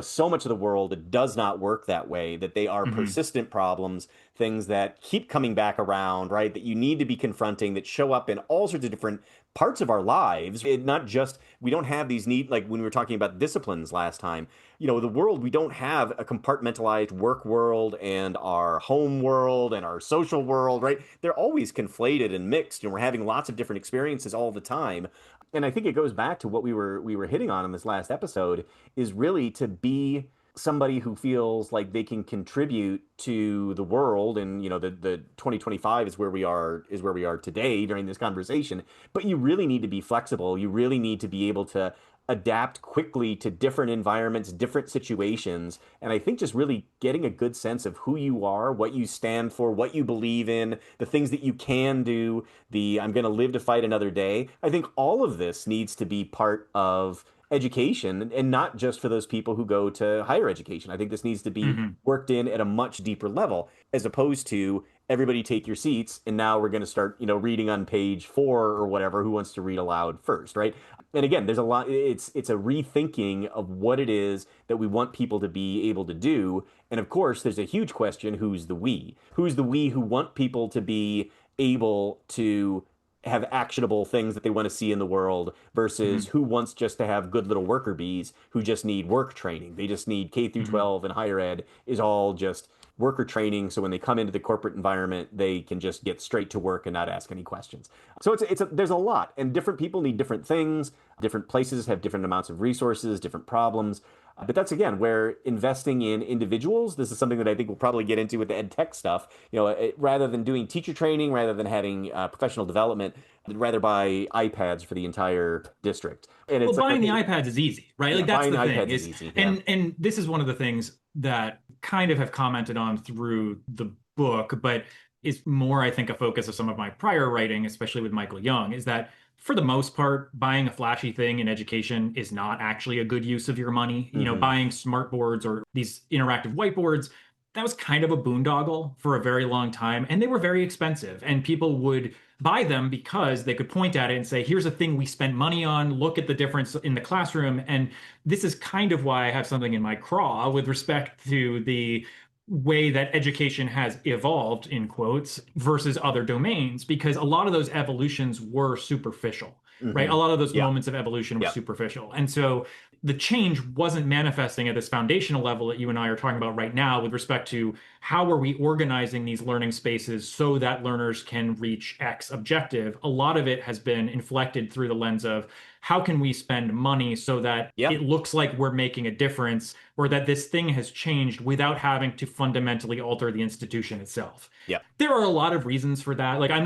So much of the world does not work that way, that they are
Hmm.
persistent problems, things that keep coming back around, right? That you need to be confronting, that show up in all sorts of different parts of our lives. Not just, we don't have these neat, like when we were talking about disciplines last time, the world, we don't have a compartmentalized work world and our home world and our social world, right? They're always conflated and mixed, and we're having lots of different experiences all the time. And I think it goes back to what we were hitting on in this last episode, is really to be somebody who feels like they can contribute to the world. And the 2025 is where we are today during this conversation, but you really need to be flexible. You really need to be able to adapt quickly to different environments, different situations. And I think just really getting a good sense of who you are, what you stand for, what you believe in, the things that you can do, the I'm going to live to fight another day. I think all of this needs to be part of education, and not just for those people who go to higher education. I think this needs to be
Hmm.
worked in at a much deeper level, as opposed to everybody take your seats and now we're going to start, reading on page 4 or whatever, who wants to read aloud first, right? And again, there's a lot, it's a rethinking of what it is that we want people to be able to do. And of course, there's a huge question, who's the we? Who's the we who want people to be able to have actionable things that they want to see in the world, versus
Hmm.
who wants just to have good little worker bees who just need work training. They just need K through
Hmm.
12, and higher ed is all just worker training. So when they come into the corporate environment, they can just get straight to work and not ask any questions. So there's a lot, and different people need different things. Different places have different amounts of resources, different problems. But that's again where investing in individuals, this is something that I think we'll probably get into with the ed tech stuff. Rather than doing teacher training, rather than having professional development, I'd rather buy iPads for the entire district. And
Well,
it's like,
buying the
okay,
iPads is easy, right?
yeah,
Like that's
buying
the thing
iPads is
is,
easy. Yeah.
and this is one of the things that kind of have commented on through the book, but is more, I think, a focus of some of my prior writing, especially with Michael Young, is that for the most part, buying a flashy thing in education is not actually a good use of your money.
Hmm.
Buying smart boards or these interactive whiteboards, that was kind of a boondoggle for a very long time, and they were very expensive, and people would buy them because they could point at it and say, here's a thing we spent money on. Look at the difference in the classroom. And this is kind of why I have something in my craw with respect to the way that education has evolved, in quotes, versus other domains, because a lot of those evolutions were superficial, right? A
Hmm.
lot of those
Yeah.
moments of evolution were
Yeah.
superficial. And so the change wasn't manifesting at this foundational level that you and I are talking about right now with respect to how are we organizing these learning spaces so that learners can reach X objective. A lot of it has been inflected through the lens of how can we spend money so that
Yeah.
it looks like we're making a difference or that this thing has changed without having to fundamentally alter the institution itself.
Yeah.
There are a lot of reasons for that. Like, I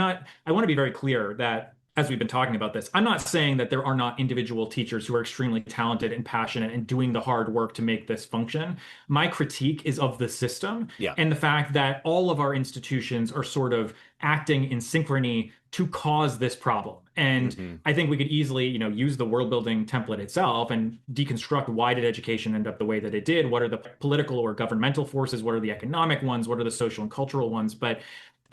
want to be very clear that as we've been talking about this, I'm not saying that there are not individual teachers who are extremely talented and passionate and doing the hard work to make this function. My critique is of the system
Yeah.
and the fact that all of our institutions are sort of acting in synchrony to cause this problem. And
Hmm.
I think we could easily, use the world building template itself and deconstruct why did education end up the way that it did? What are the political or governmental forces? What are the economic ones? What are the social and cultural ones? But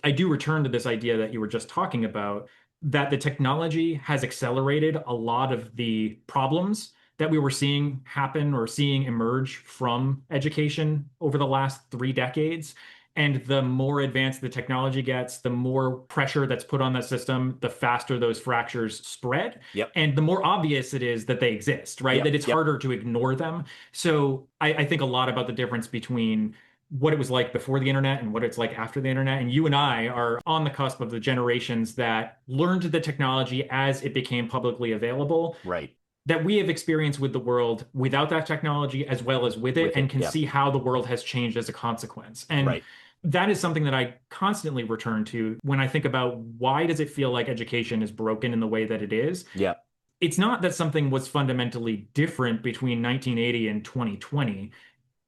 I do return to this idea that you were just talking about that the technology has accelerated a lot of the problems that we were seeing happen or seeing emerge from education over the last 3 decades. And the more advanced the technology gets, the more pressure that's put on that system, the faster those fractures spread.
Yep.
And the more obvious it is that they exist, right?
Yep.
That it's
Yep.
harder to ignore them. So I think a lot about the difference between what it was like before the internet and what it's like after the internet. And you and I are on the cusp of the generations that learned the technology as it became publicly available.
Right.
that we have experience with the world without that technology as well as with it,
with
and
it.
can
Yeah.
see how the world has changed as a consequence. And
Right.
that is something that I constantly return to when I think about why does it feel like education is broken in the way that it is.
Yeah.
It's not that something was fundamentally different between 1980 and 2020,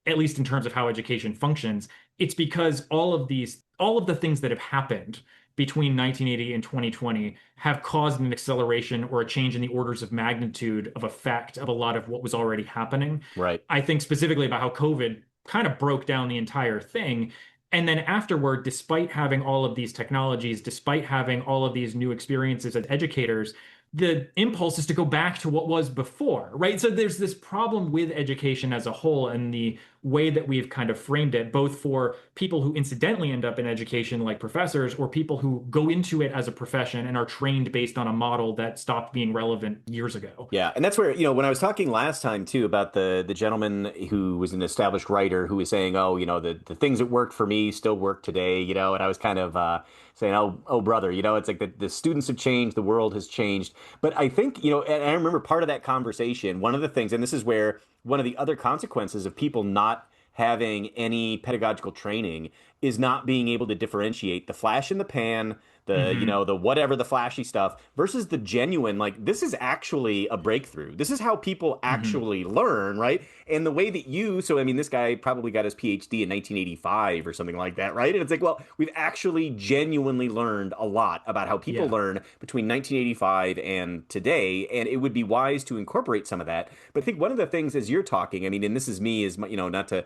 at least in terms of how education functions. It's because all of the things that have happened between 1980 and 2020 have caused an acceleration or a change in the orders of magnitude of effect of a lot of what was already happening.
Right.
I think specifically about how COVID kind of broke down the entire thing. And then afterward, despite having all of these technologies, despite having all of these new experiences as educators, the impulse is to go back to what was before, right? So there's this problem with education as a whole and the way that we've kind of framed it, both for people who incidentally end up in education, like professors, or people who go into it as a profession and are trained based on a model that stopped being relevant years ago.
Yeah, and that's where, when I was talking last time too about the gentleman who was an established writer who was saying, "Oh, the things that worked for me still work today," and I was kind of saying, "Oh, brother, it's like the students have changed, the world has changed." But I think, and I remember part of that conversation, one of the things, and this is where one of the other consequences of people not having any pedagogical training is not being able to differentiate the flash in the pan, the whatever, the flashy stuff versus the genuine, like this is actually a breakthrough. This is how people
Hmm.
actually learn, right? And the way that so I mean, this guy probably got his PhD in 1985 or something like that, right? And it's like, well, we've actually genuinely learned a lot about how people
Yeah.
learn between 1985 and today, and it would be wise to incorporate some of that. But I think one of the things as you're talking, I mean, and this is me, is my, not to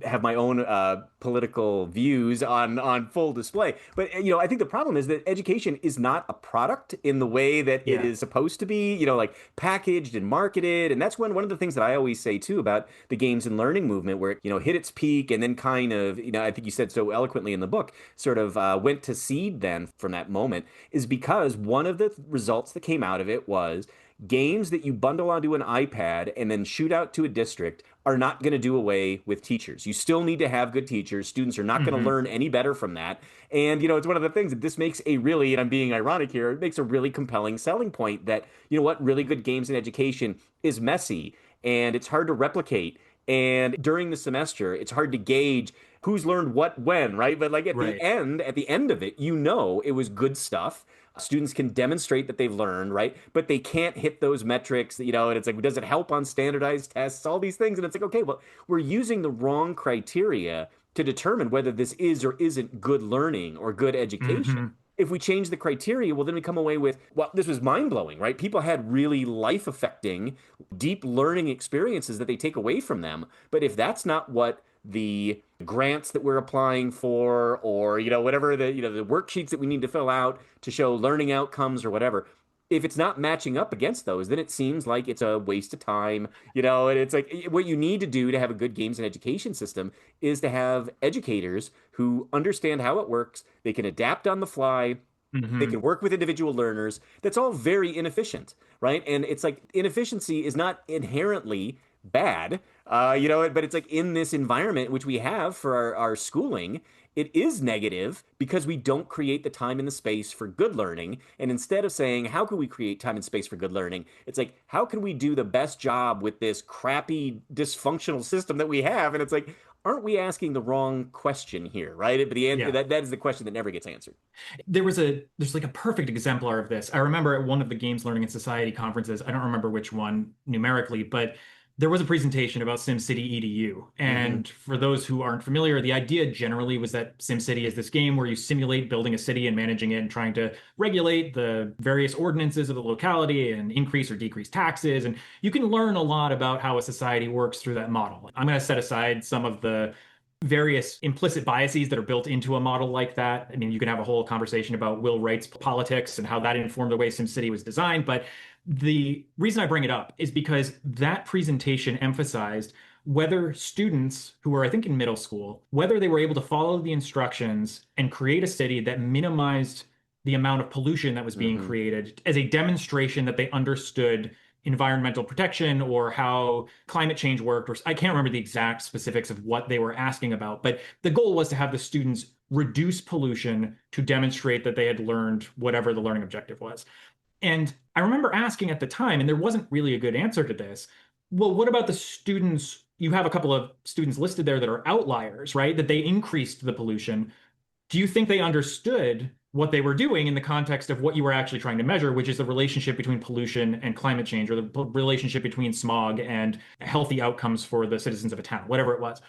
have my own political views on full display. But I think the problem is that education is not a product in the way that it
Yeah.
is supposed to be. Like packaged and marketed, and that's one of the things that I always say too about the games and learning movement, where it hit its peak and then kind of I think you said so eloquently in the book, sort of went to seed then from that moment, is because one of the results that came out of it was games that you bundle onto an iPad and then shoot out to a district are not going to do away with teachers. You still need to have good teachers. Students are not going to
Hmm.
learn any better from that. And, it's one of the things that this makes a really, and I'm being ironic here, it makes a really compelling selling point that, what, really good games in education is messy and it's hard to replicate. And during the semester, it's hard to gauge who's learned what when, right? But like
Right.
at the end of it, it was good stuff. Students can demonstrate that they've learned, right? But they can't hit those metrics, and it's like, does it help on standardized tests? All these things. And it's like, okay, well, we're using the wrong criteria to determine whether this is or isn't good learning or good education.
Hmm.
If we change the criteria, well, then we come away with, well, this was mind blowing, right? People had really life affecting, deep learning experiences that they take away from them. But if that's not what the grants that we're applying for, or whatever the worksheets that we need to fill out to show learning outcomes or whatever, if it's not matching up against those, then it seems like it's a waste of time, and it's like what you need to do to have a good games and education system is to have educators who understand how it works. They can adapt on the fly. They
Hmm.
can work with individual learners. That's all very inefficient, right? And it's like inefficiency is not inherently bad, but it's like in this environment which we have for our schooling, it is negative because we don't create the time and the space for good learning. And instead of saying, how can we create time and space for good learning? It's like, how can we do the best job with this crappy, dysfunctional system that we have? And it's like, aren't we asking the wrong question here, right? But the answer
Yeah.
that is the question that never gets answered.
There's like a perfect exemplar of this. I remember at one of the Games Learning and Society conferences, I don't remember which one numerically, but there was a presentation about SimCity EDU.
Hmm.
And for those who aren't familiar, the idea generally was that SimCity is this game where you simulate building a city and managing it and trying to regulate the various ordinances of the locality and increase or decrease taxes. And you can learn a lot about how a society works through that model. I'm going to set aside some of the various implicit biases that are built into a model like that. I mean, you can have a whole conversation about Will Wright's politics and how that informed the way SimCity was designed. But the reason I bring it up is because that presentation emphasized whether students who were, I think, in middle school, whether they were able to follow the instructions and create a city that minimized the amount of pollution that was being
Hmm.
created as a demonstration that they understood environmental protection or how climate change worked, or I can't remember the exact specifics of what they were asking about, but the goal was to have the students reduce pollution to demonstrate that they had learned whatever the learning objective was. And I remember asking at the time, and there wasn't really a good answer to this. Well, what about the students? You have a couple of students listed there that are outliers, right? That they increased the pollution. Do you think they understood what they were doing in the context of what you were actually trying to measure, which is the relationship between pollution and climate change, or the relationship between smog and healthy outcomes for the citizens of a town, whatever it was?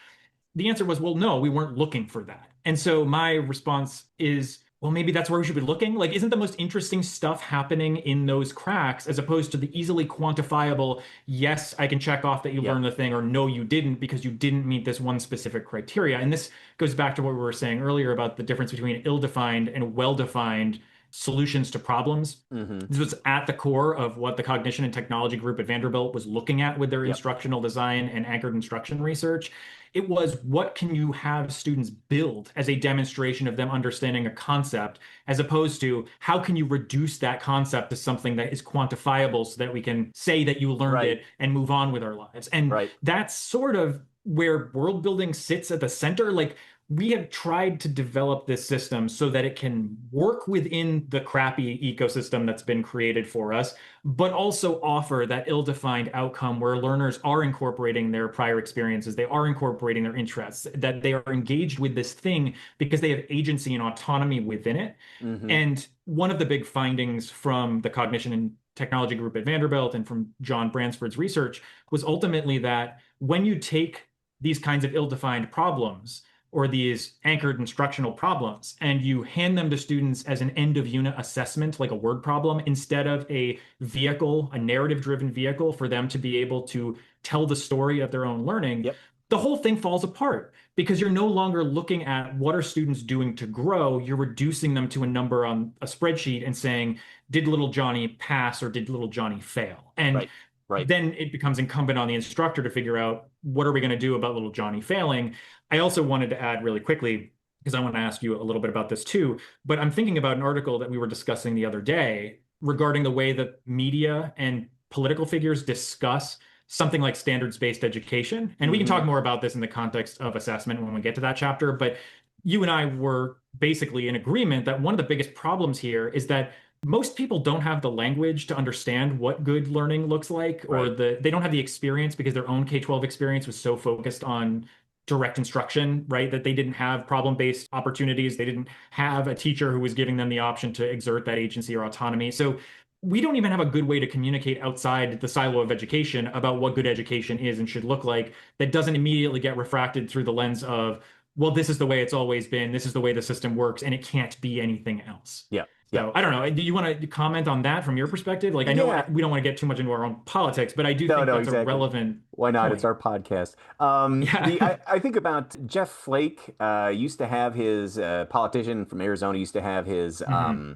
The answer was, well, no, we weren't looking for that. And so my response is, well, maybe that's where we should be looking. Like, isn't the most interesting stuff happening in those cracks as opposed to the easily quantifiable, yes, I can check off that you
Yep.
learned the thing, or no, you didn't because you didn't meet this one specific criteria. And this goes back to what we were saying earlier about the difference between ill-defined and well-defined solutions to problems.
Hmm.
This was at the core of what the cognition and technology group at Vanderbilt was looking at with their
Yep.
instructional design and anchored instruction research. It was, what can you have students build as a demonstration of them understanding a concept, as opposed to how can you reduce that concept to something that is quantifiable so that we can say that you learned
Right.
it and move on with our lives. And
Right.
that's sort of where world building sits at the center. Like, we have tried to develop this system so that it can work within the crappy ecosystem that's been created for us, but also offer that ill-defined outcome where learners are incorporating their prior experiences, they are incorporating their interests, that they are engaged with this thing because they have agency and autonomy within it.
Hmm.
And one of the big findings from the cognition and technology group at Vanderbilt and from John Bransford's research was ultimately that when you take these kinds of ill-defined problems or these anchored instructional problems, and you hand them to students as an end of unit assessment, like a word problem, instead of a vehicle, a narrative driven vehicle for them to be able to tell the story of their own learning,
Yep.
the whole thing falls apart because you're no longer looking at what are students doing to grow. You're reducing them to a number on a spreadsheet and saying, did little Johnny pass or did little Johnny fail? And
Right. Right.
then it becomes incumbent on the instructor to figure out, what are we going to do about little Johnny failing? I also wanted to add really quickly, because I want to ask you a little bit about this too, but I'm thinking about an article that we were discussing the other day regarding the way that media and political figures discuss something like standards-based education. And we can talk
Hmm.
more about this in the context of assessment when we get to that chapter, but you and I were basically in agreement that one of the biggest problems here is that most people don't have the language to understand what good learning looks like, or
Right.
they don't have the experience because their own K-12 experience was so focused on direct instruction, right? That they didn't have problem-based opportunities. They didn't have a teacher who was giving them the option to exert that agency or autonomy. So we don't even have a good way to communicate outside the silo of education about what good education is and should look like, that doesn't immediately get refracted through the lens of, well, this is the way it's always been, this is the way the system works, and it can't be anything else.
Yeah. Yeah.
So I don't know. Do you want to comment on that from your perspective? Like, I know
Yeah.
we don't want to get too much into our own politics, but I do
No,
think
no,
that's a
exactly.
relevant
Why not? It's
point.
our podcast.
Yeah.
I think about Jeff Flake. Used to have his politician from Arizona. Used to have his
Hmm.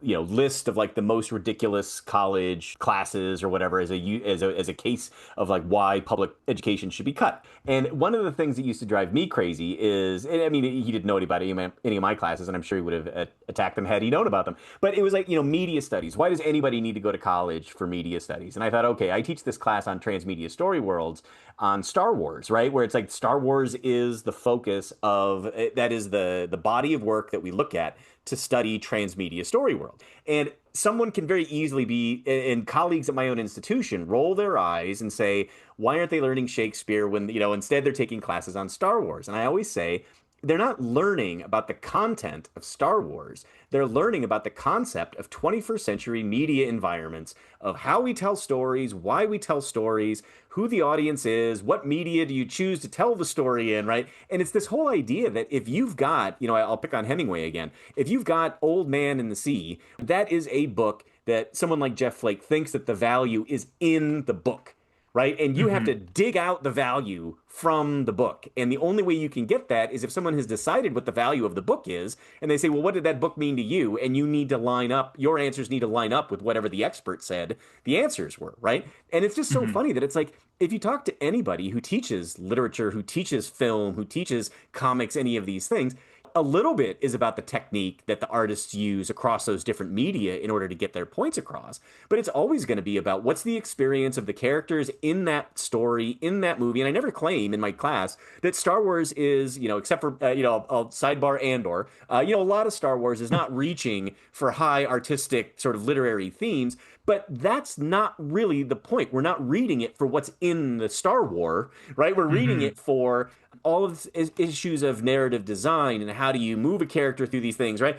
list of like the most ridiculous college classes or whatever as a case of like why public education should be cut. And one of the things that used to drive me crazy is, and I mean, he didn't know about any of my classes, and I'm sure he would have attacked them had he known about them. But it was like, media studies. Why does anybody need to go to college for media studies? And I thought, okay, I teach this class on transmedia story worlds on Star Wars, right? Where it's like Star Wars is the focus of that is the body of work that we look at to study transmedia story world. And someone can very easily be, and colleagues at my own institution roll their eyes and say, why aren't they learning Shakespeare when, instead they're taking classes on Star Wars? And I always say, they're not learning about the content of Star Wars. They're learning about the concept of 21st century media environments, of how we tell stories, why we tell stories, who the audience is, what media do you choose to tell the story in, right? And it's this whole idea that if you've got, I'll pick on Hemingway again, if you've got Old Man in the Sea, that is a book that someone like Jeff Flake thinks that the value is in the book, right? And you have to
Hmm.
dig out the value from the book. And the only way you can get that is if someone has decided what the value of the book is, and they say, well, what did that book mean to you? And you need to line up, your answers need to line up with whatever the expert said the answers were, right? And it's just so
Hmm.
funny that it's like, if you talk to anybody who teaches literature, who teaches film, who teaches comics, any of these things, A little bit is about the technique that the artists use across those different media in order to get their points across. But it's always going to be about what's the experience of the characters in that story, in that movie. And I never claim in my class that Star Wars is, except for, I'll sidebar Andor, a lot of Star Wars is not reaching for high artistic sort of literary themes. But that's not really the point. We're not reading it for what's in the Star War, right? We're reading
Hmm.
it for all of the issues of narrative design and how do you move a character through these things, right?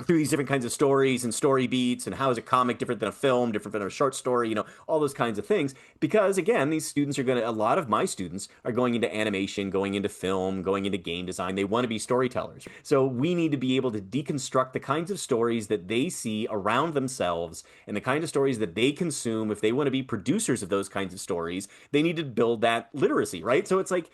Through these different kinds of stories and story beats and how is a comic different than a film, different than a short story, all those kinds of things. Because again, these students are going to, a lot of my students are going into animation, going into film, going into game design. They want to be storytellers. So we need to be able to deconstruct the kinds of stories that they see around themselves and the kind of stories that they consume. If they want to be producers of those kinds of stories, they need to build that literacy, right? So it's like,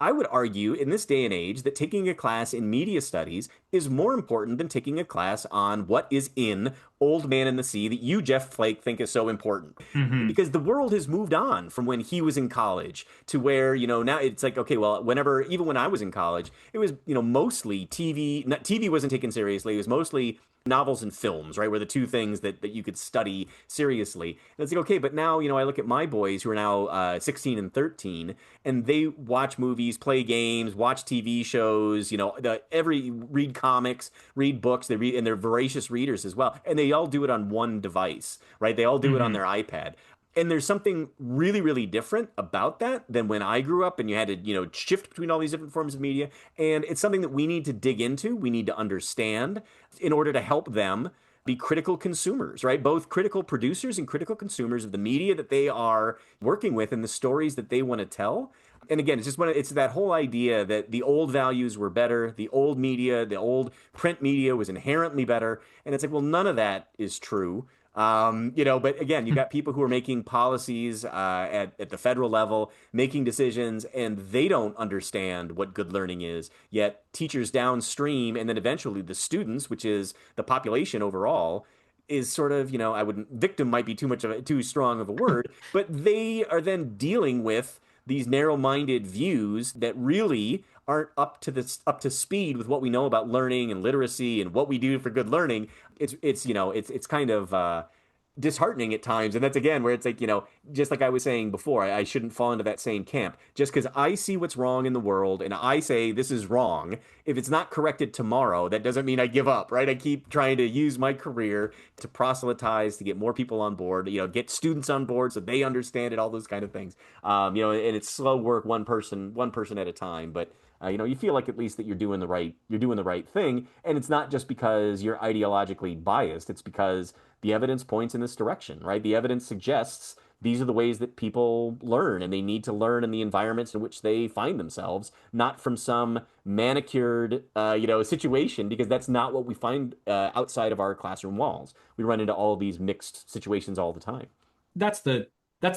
I would argue in this day and age that taking a class in media studies is more important than taking a class on what is in Old Man in the Sea that you, Jeff Flake, think is so important.
Hmm.
Because the world has moved on from when he was in college to where, now it's like, okay, well, even when I was in college, it was, mostly TV. TV wasn't taken seriously. It was mostly novels and films, right? Were the two things that you could study seriously. And it's like, okay, but now, I look at my boys who are now 16 and 13, and they watch movies, play games, watch TV shows, read comics, read books, they read, and they're voracious readers as well. And they all do it on one device, right? They all do it on
Hmm.
their iPad. And there's something really, really different about that than when I grew up and you had to, shift between all these different forms of media. And it's something that we need to dig into, we need to understand in order to help them be critical consumers, right? Both critical producers and critical consumers of the media that they are working with and the stories that they want to tell. And again, it's that whole idea that the old values were better, the old media, the old print media was inherently better. And it's like, well, none of that is true. But again, you got people who are making policies at the federal level, making decisions, and they don't understand what good learning is. Yet teachers downstream, and then eventually the students, which is the population overall, is sort of, I wouldn't, victim might be too strong of a word, but they are then dealing with these narrow-minded views that really aren't up to speed with what we know about learning and literacy and what we do for good learning. It's kind of disheartening at times. And that's again where it's like, just like I was saying before, I shouldn't fall into that same camp. Just because I see what's wrong in the world and I say this is wrong, if it's not corrected tomorrow, that doesn't mean I give up, right? I keep trying to use my career to proselytize, to get more people on board, get students on board so they understand it, all those kind of things. And it's slow work, one person at a time. But you feel like at least that you're doing the right thing, and it's not just because you're ideologically biased. It's because the evidence points in this direction, right? The evidence suggests these are the ways that people learn, and they need to learn in the environments in which they find themselves, not from some manicured, situation, because that's not what we find outside of our classroom walls. We run into all these mixed situations all the time.
That's the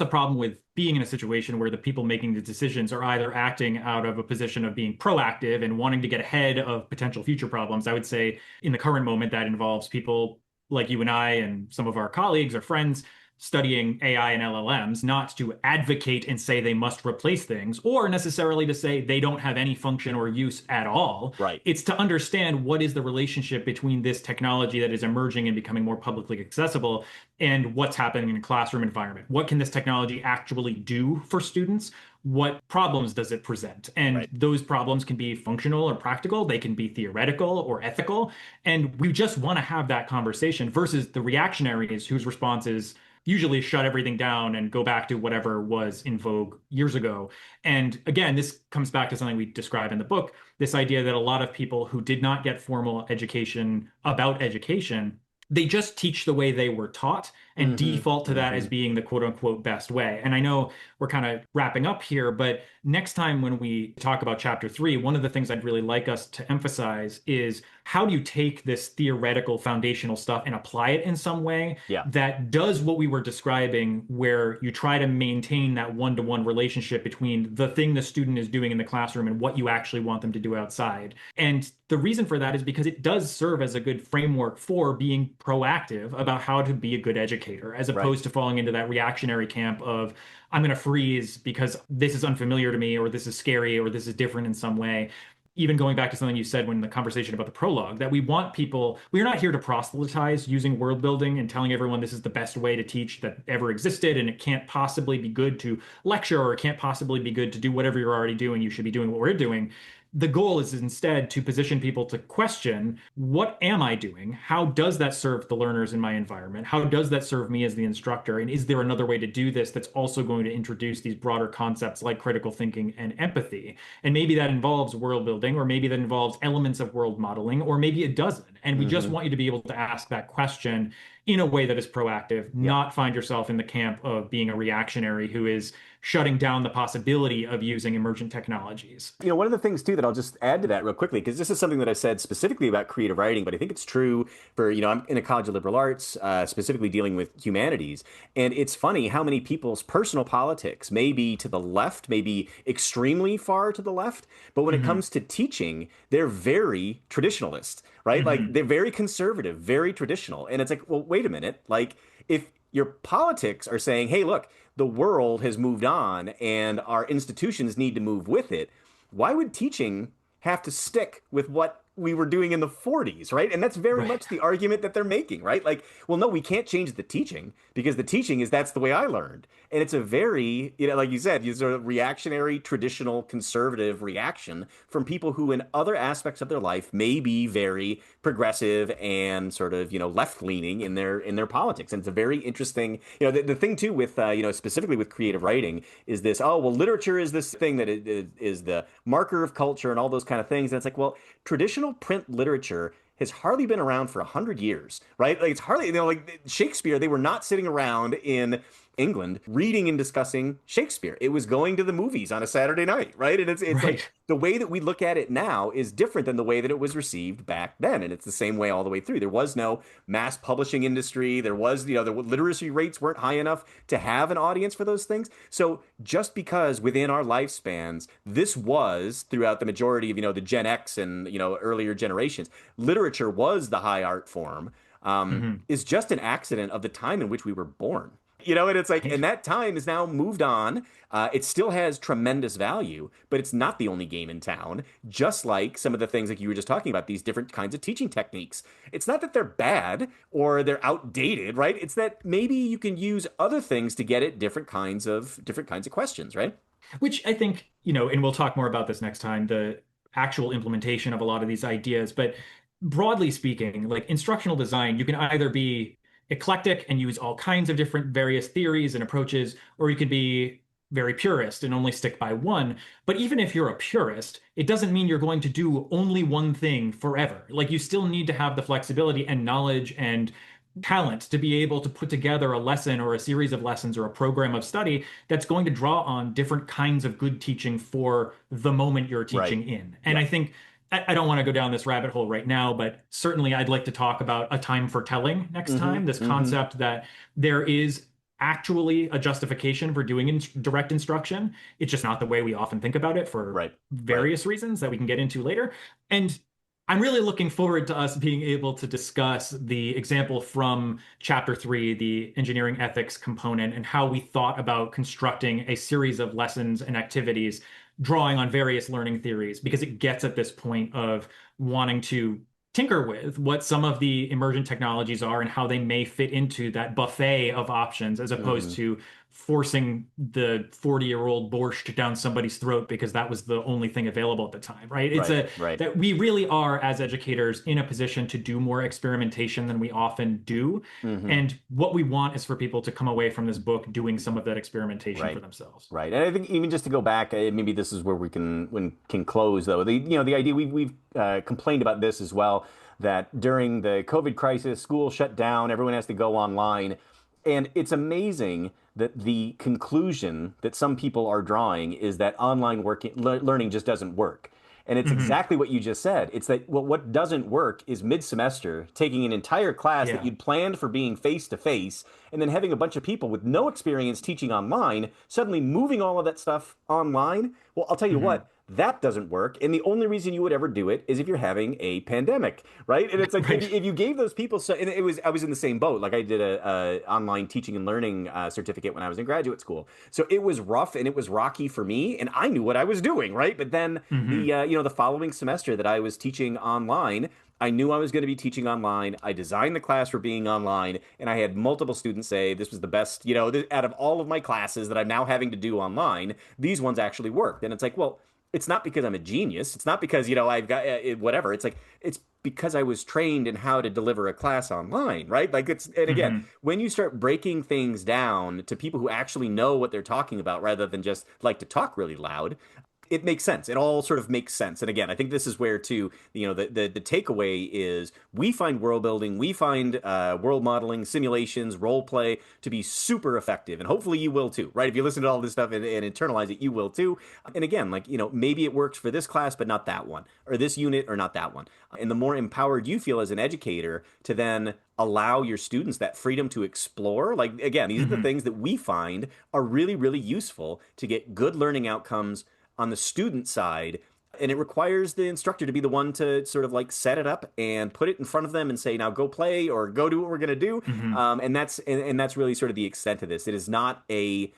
problem with being in a situation where the people making the decisions are either acting out of a position of being proactive and wanting to get ahead of potential future problems. I would say in the current moment that involves people like you and I and some of our colleagues or friends studying AI and LLMs, not to advocate and say they must replace things or necessarily to say they don't have any function or use at all.
Right.
It's to understand what is the relationship between this technology that is emerging and becoming more publicly accessible and what's happening in a classroom environment. What can this technology actually do for students? What problems does it present? And
Right.
those problems can be functional or practical, they can be theoretical or ethical. And we just want to have that conversation versus the reactionaries whose response is usually shut everything down and go back to whatever was in vogue years ago. And again, this comes back to something we describe in the book, this idea that a lot of people who did not get formal education about education, they just teach the way they were taught and
Mm-hmm.
default to that as
Mm-hmm.
being the quote unquote best way. And I know we're kind of wrapping up here, but next time when we talk about chapter 3, one of the things I'd really like us to emphasize is how do you take this theoretical foundational stuff and apply it in some way
Yeah.
that does what we were describing, where you try to maintain that one-to-one relationship between the thing the student is doing in the classroom and what you actually want them to do outside. And the reason for that is because it does serve as a good framework for being proactive about how to be a good educator, as
Right.
opposed to falling into that reactionary camp of, I'm going to freeze because this is unfamiliar to me, or this is scary, or this is different in some way. even going back to something you said when the conversation about the prologue, that we want people, we're not here to proselytize using world building and telling everyone this is the best way to teach that ever existed, and it can't possibly be good to lecture, or it can't possibly be good to do whatever you're already doing. You should be doing what we're doing. The goal is instead to position people to question, what am I doing? How does that serve the learners in my environment? How does that serve me as the instructor? And is there another way to do this that's also going to introduce these broader concepts like critical thinking and empathy? And maybe that involves world building, or maybe that involves elements of world modeling, or maybe it doesn't. And we just
Hmm.
want you to be able to ask that question in a way that is proactive,
Yeah.
not find yourself in the camp of being a reactionary who is shutting down the possibility of using emergent technologies.
One of the things too that I'll just add to that real quickly, because this is something that I've said specifically about creative writing, but I think it's true for, I'm in a college of liberal arts, specifically dealing with humanities. And it's funny how many people's personal politics may be to the left, maybe extremely far to the left, but when it
Hmm.
comes to teaching, they're very traditionalist, right? Like
Hmm.
they're very conservative, very traditional. And it's like, well, wait a minute. Like if your politics are saying, hey, look, the world has moved on and our institutions need to move with it, why would teaching have to stick with what we were doing in the 40s, right? And that's very
Right.
much the argument that they're making, right? Like, well, no, we can't change the teaching because the teaching is that's the way I learned. And it's a very, like you said, it's a reactionary, traditional, conservative reaction from people who, in other aspects of their life, may be very progressive and sort of, left-leaning in their politics. And it's a very interesting, the thing too with, specifically with creative writing is this, oh, well, literature is this thing that is the marker of culture and all those kind of things. And it's like, well, traditional print literature has hardly been around for 100 years, right? Like it's hardly, like Shakespeare, they were not sitting around in England reading and discussing Shakespeare. It was going to the movies on a Saturday night, right? And it's like
Right.
the way that we look at it now is different than the way that it was received back then. And it's the same way all the way through. There was no mass publishing industry. There was, the literacy rates weren't high enough to have an audience for those things. So just because within our lifespans, this was throughout the majority of, the Gen X and, earlier generations, literature was the high art form,
Hmm.
is just an accident of the time in which we were born. And it's like, and
Right.
that time is now moved on. It still has tremendous value, but it's not the only game in town. Just like some of the things like you were just talking about, these different kinds of teaching techniques. It's not that they're bad or they're outdated, right? It's that maybe you can use other things to get at different kinds of questions, right?
Which I think, and we'll talk more about this next time, the actual implementation of a lot of these ideas. But broadly speaking, like instructional design, you can either be eclectic and use all kinds of different various theories and approaches, or you could be very purist and only stick by one. But even if you're a purist, it doesn't mean you're going to do only one thing forever. Like you still need to have the flexibility and knowledge and talent to be able to put together a lesson or a series of lessons or a program of study that's going to draw on different kinds of good teaching for the moment you're
Right.
teaching in. And
Yeah.
I think I don't want to go down this rabbit hole right now, but certainly I'd like to talk about a time for telling next
Hmm.
time. This
Hmm.
concept that there is actually a justification for doing direct instruction. It's just not the way we often think about it for
Right. Right.
various reasons that we can get into later. And I'm really looking forward to us being able to discuss the example from chapter 3, the engineering ethics component, and how we thought about constructing a series of lessons and activities drawing on various learning theories, because it gets at this point of wanting to tinker with what some of the emergent technologies are and how they may fit into that buffet of options, as opposed
Hmm.
to forcing the 40-year-old borscht down somebody's throat because that was the only thing available at the time, right? It's
Right.
a
Right.
that we really are, as educators, in a position to do more experimentation than we often do.
Hmm.
And what we want is for people to come away from this book doing some of that experimentation for
Right.
themselves.
Right. And I think even just to go back, maybe this is where we can close though. The idea we've complained about this as well, that during the COVID crisis, school shut down, everyone has to go online. And it's amazing that the conclusion that some people are drawing is that online learning just doesn't work. And it's
Hmm.
exactly what you just said. It's that, well, what doesn't work is mid-semester taking an entire class that
Yeah.
you'd planned for being face to face, and then having a bunch of people with no experience teaching online suddenly moving all of that stuff online. Well, I'll tell you
Hmm.
what, That doesn't work. And the only reason you would ever do it is if you're having a pandemic, right? And it's like
Right.
if you gave those people so, and it was I was in the same boat. Like I did a online teaching and learning certificate when I was in graduate school, so it was rough and it was rocky for me, and I knew what I was doing, right? But then
Hmm.
the following semester that I was teaching online. I knew I was going to be teaching online. I designed the class for being online, and I had multiple students say this was the best, out of all of my classes that I'm now having to do online, these ones actually worked. And it's like, well, it's not because I'm a genius. It's not because, I've got whatever. It's like, it's because I was trained in how to deliver a class online, right? Like and again,
Hmm.
when you start breaking things down to people who actually know what they're talking about rather than just like to talk really loud, it makes sense. It all sort of makes sense. And again, I think this is where too, the takeaway is we find world building, we find world modeling, simulations, role play to be super effective, and hopefully you will too, right? If you listen to all this stuff and internalize it, you will too. And again, like maybe it works for this class, but not that one, or this unit, or not that one. And the more empowered you feel as an educator to then allow your students that freedom to explore. Like, again, these are the
Hmm.
things that we find are really, really useful to get good learning outcomes on the student side. And it requires the instructor to be the one to sort of like set it up and put it in front of them and say, now go play or go do what we're going to do.
Hmm.
And that's really sort of the extent of this. It is not a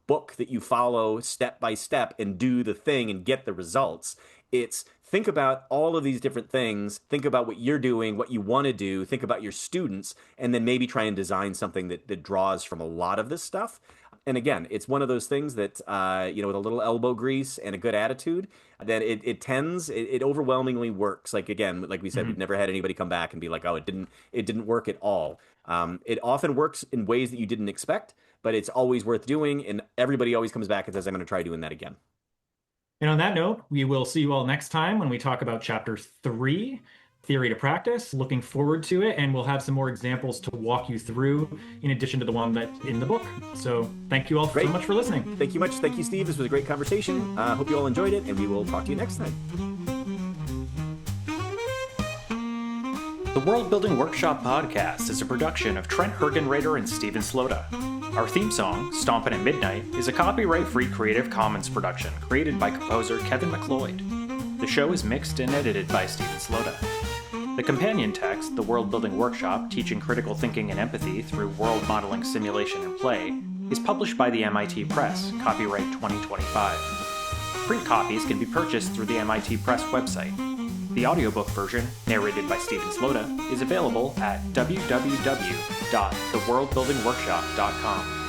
book that you follow step by step and do the thing and get the results. It's think about all of these different things, think about what you're doing, what you want to do, think about your students, and then maybe try and design something that draws from a lot of this stuff. And again, it's one of those things that, with a little elbow grease and a good attitude, that it overwhelmingly works. Like, again, like we said,
Hmm.
we've never had anybody come back and be like, oh, it didn't work at all. It often works in ways that you didn't expect, but it's always worth doing. And everybody always comes back and says, I'm going to try doing that again.
And on that note, we will see you all next time when we talk about chapter 3, Theory to Practice. Looking forward to it, and we'll have some more examples to walk you through in addition to the one that's in the book. So thank you all so
Great.
much for listening.
Thank you much. Thank you, Steve. This was a great conversation. Hope you all enjoyed it, and we will talk to you next time.
The World Building Workshop podcast is a production of Trent Hergenrader and Steven Slota. Our theme song, Stompin' at Midnight, is a copyright-free Creative Commons production created by composer Kevin MacLeod. The show is mixed and edited by Steven Slota. The companion text, The World Building Workshop, Teaching Critical Thinking and Empathy Through World Modeling, Simulation, and Play, is published by the MIT Press, copyright 2025. Print copies can be purchased through the MIT Press website. The audiobook version, narrated by Steven Slota, is available at www.theworldbuildingworkshop.com.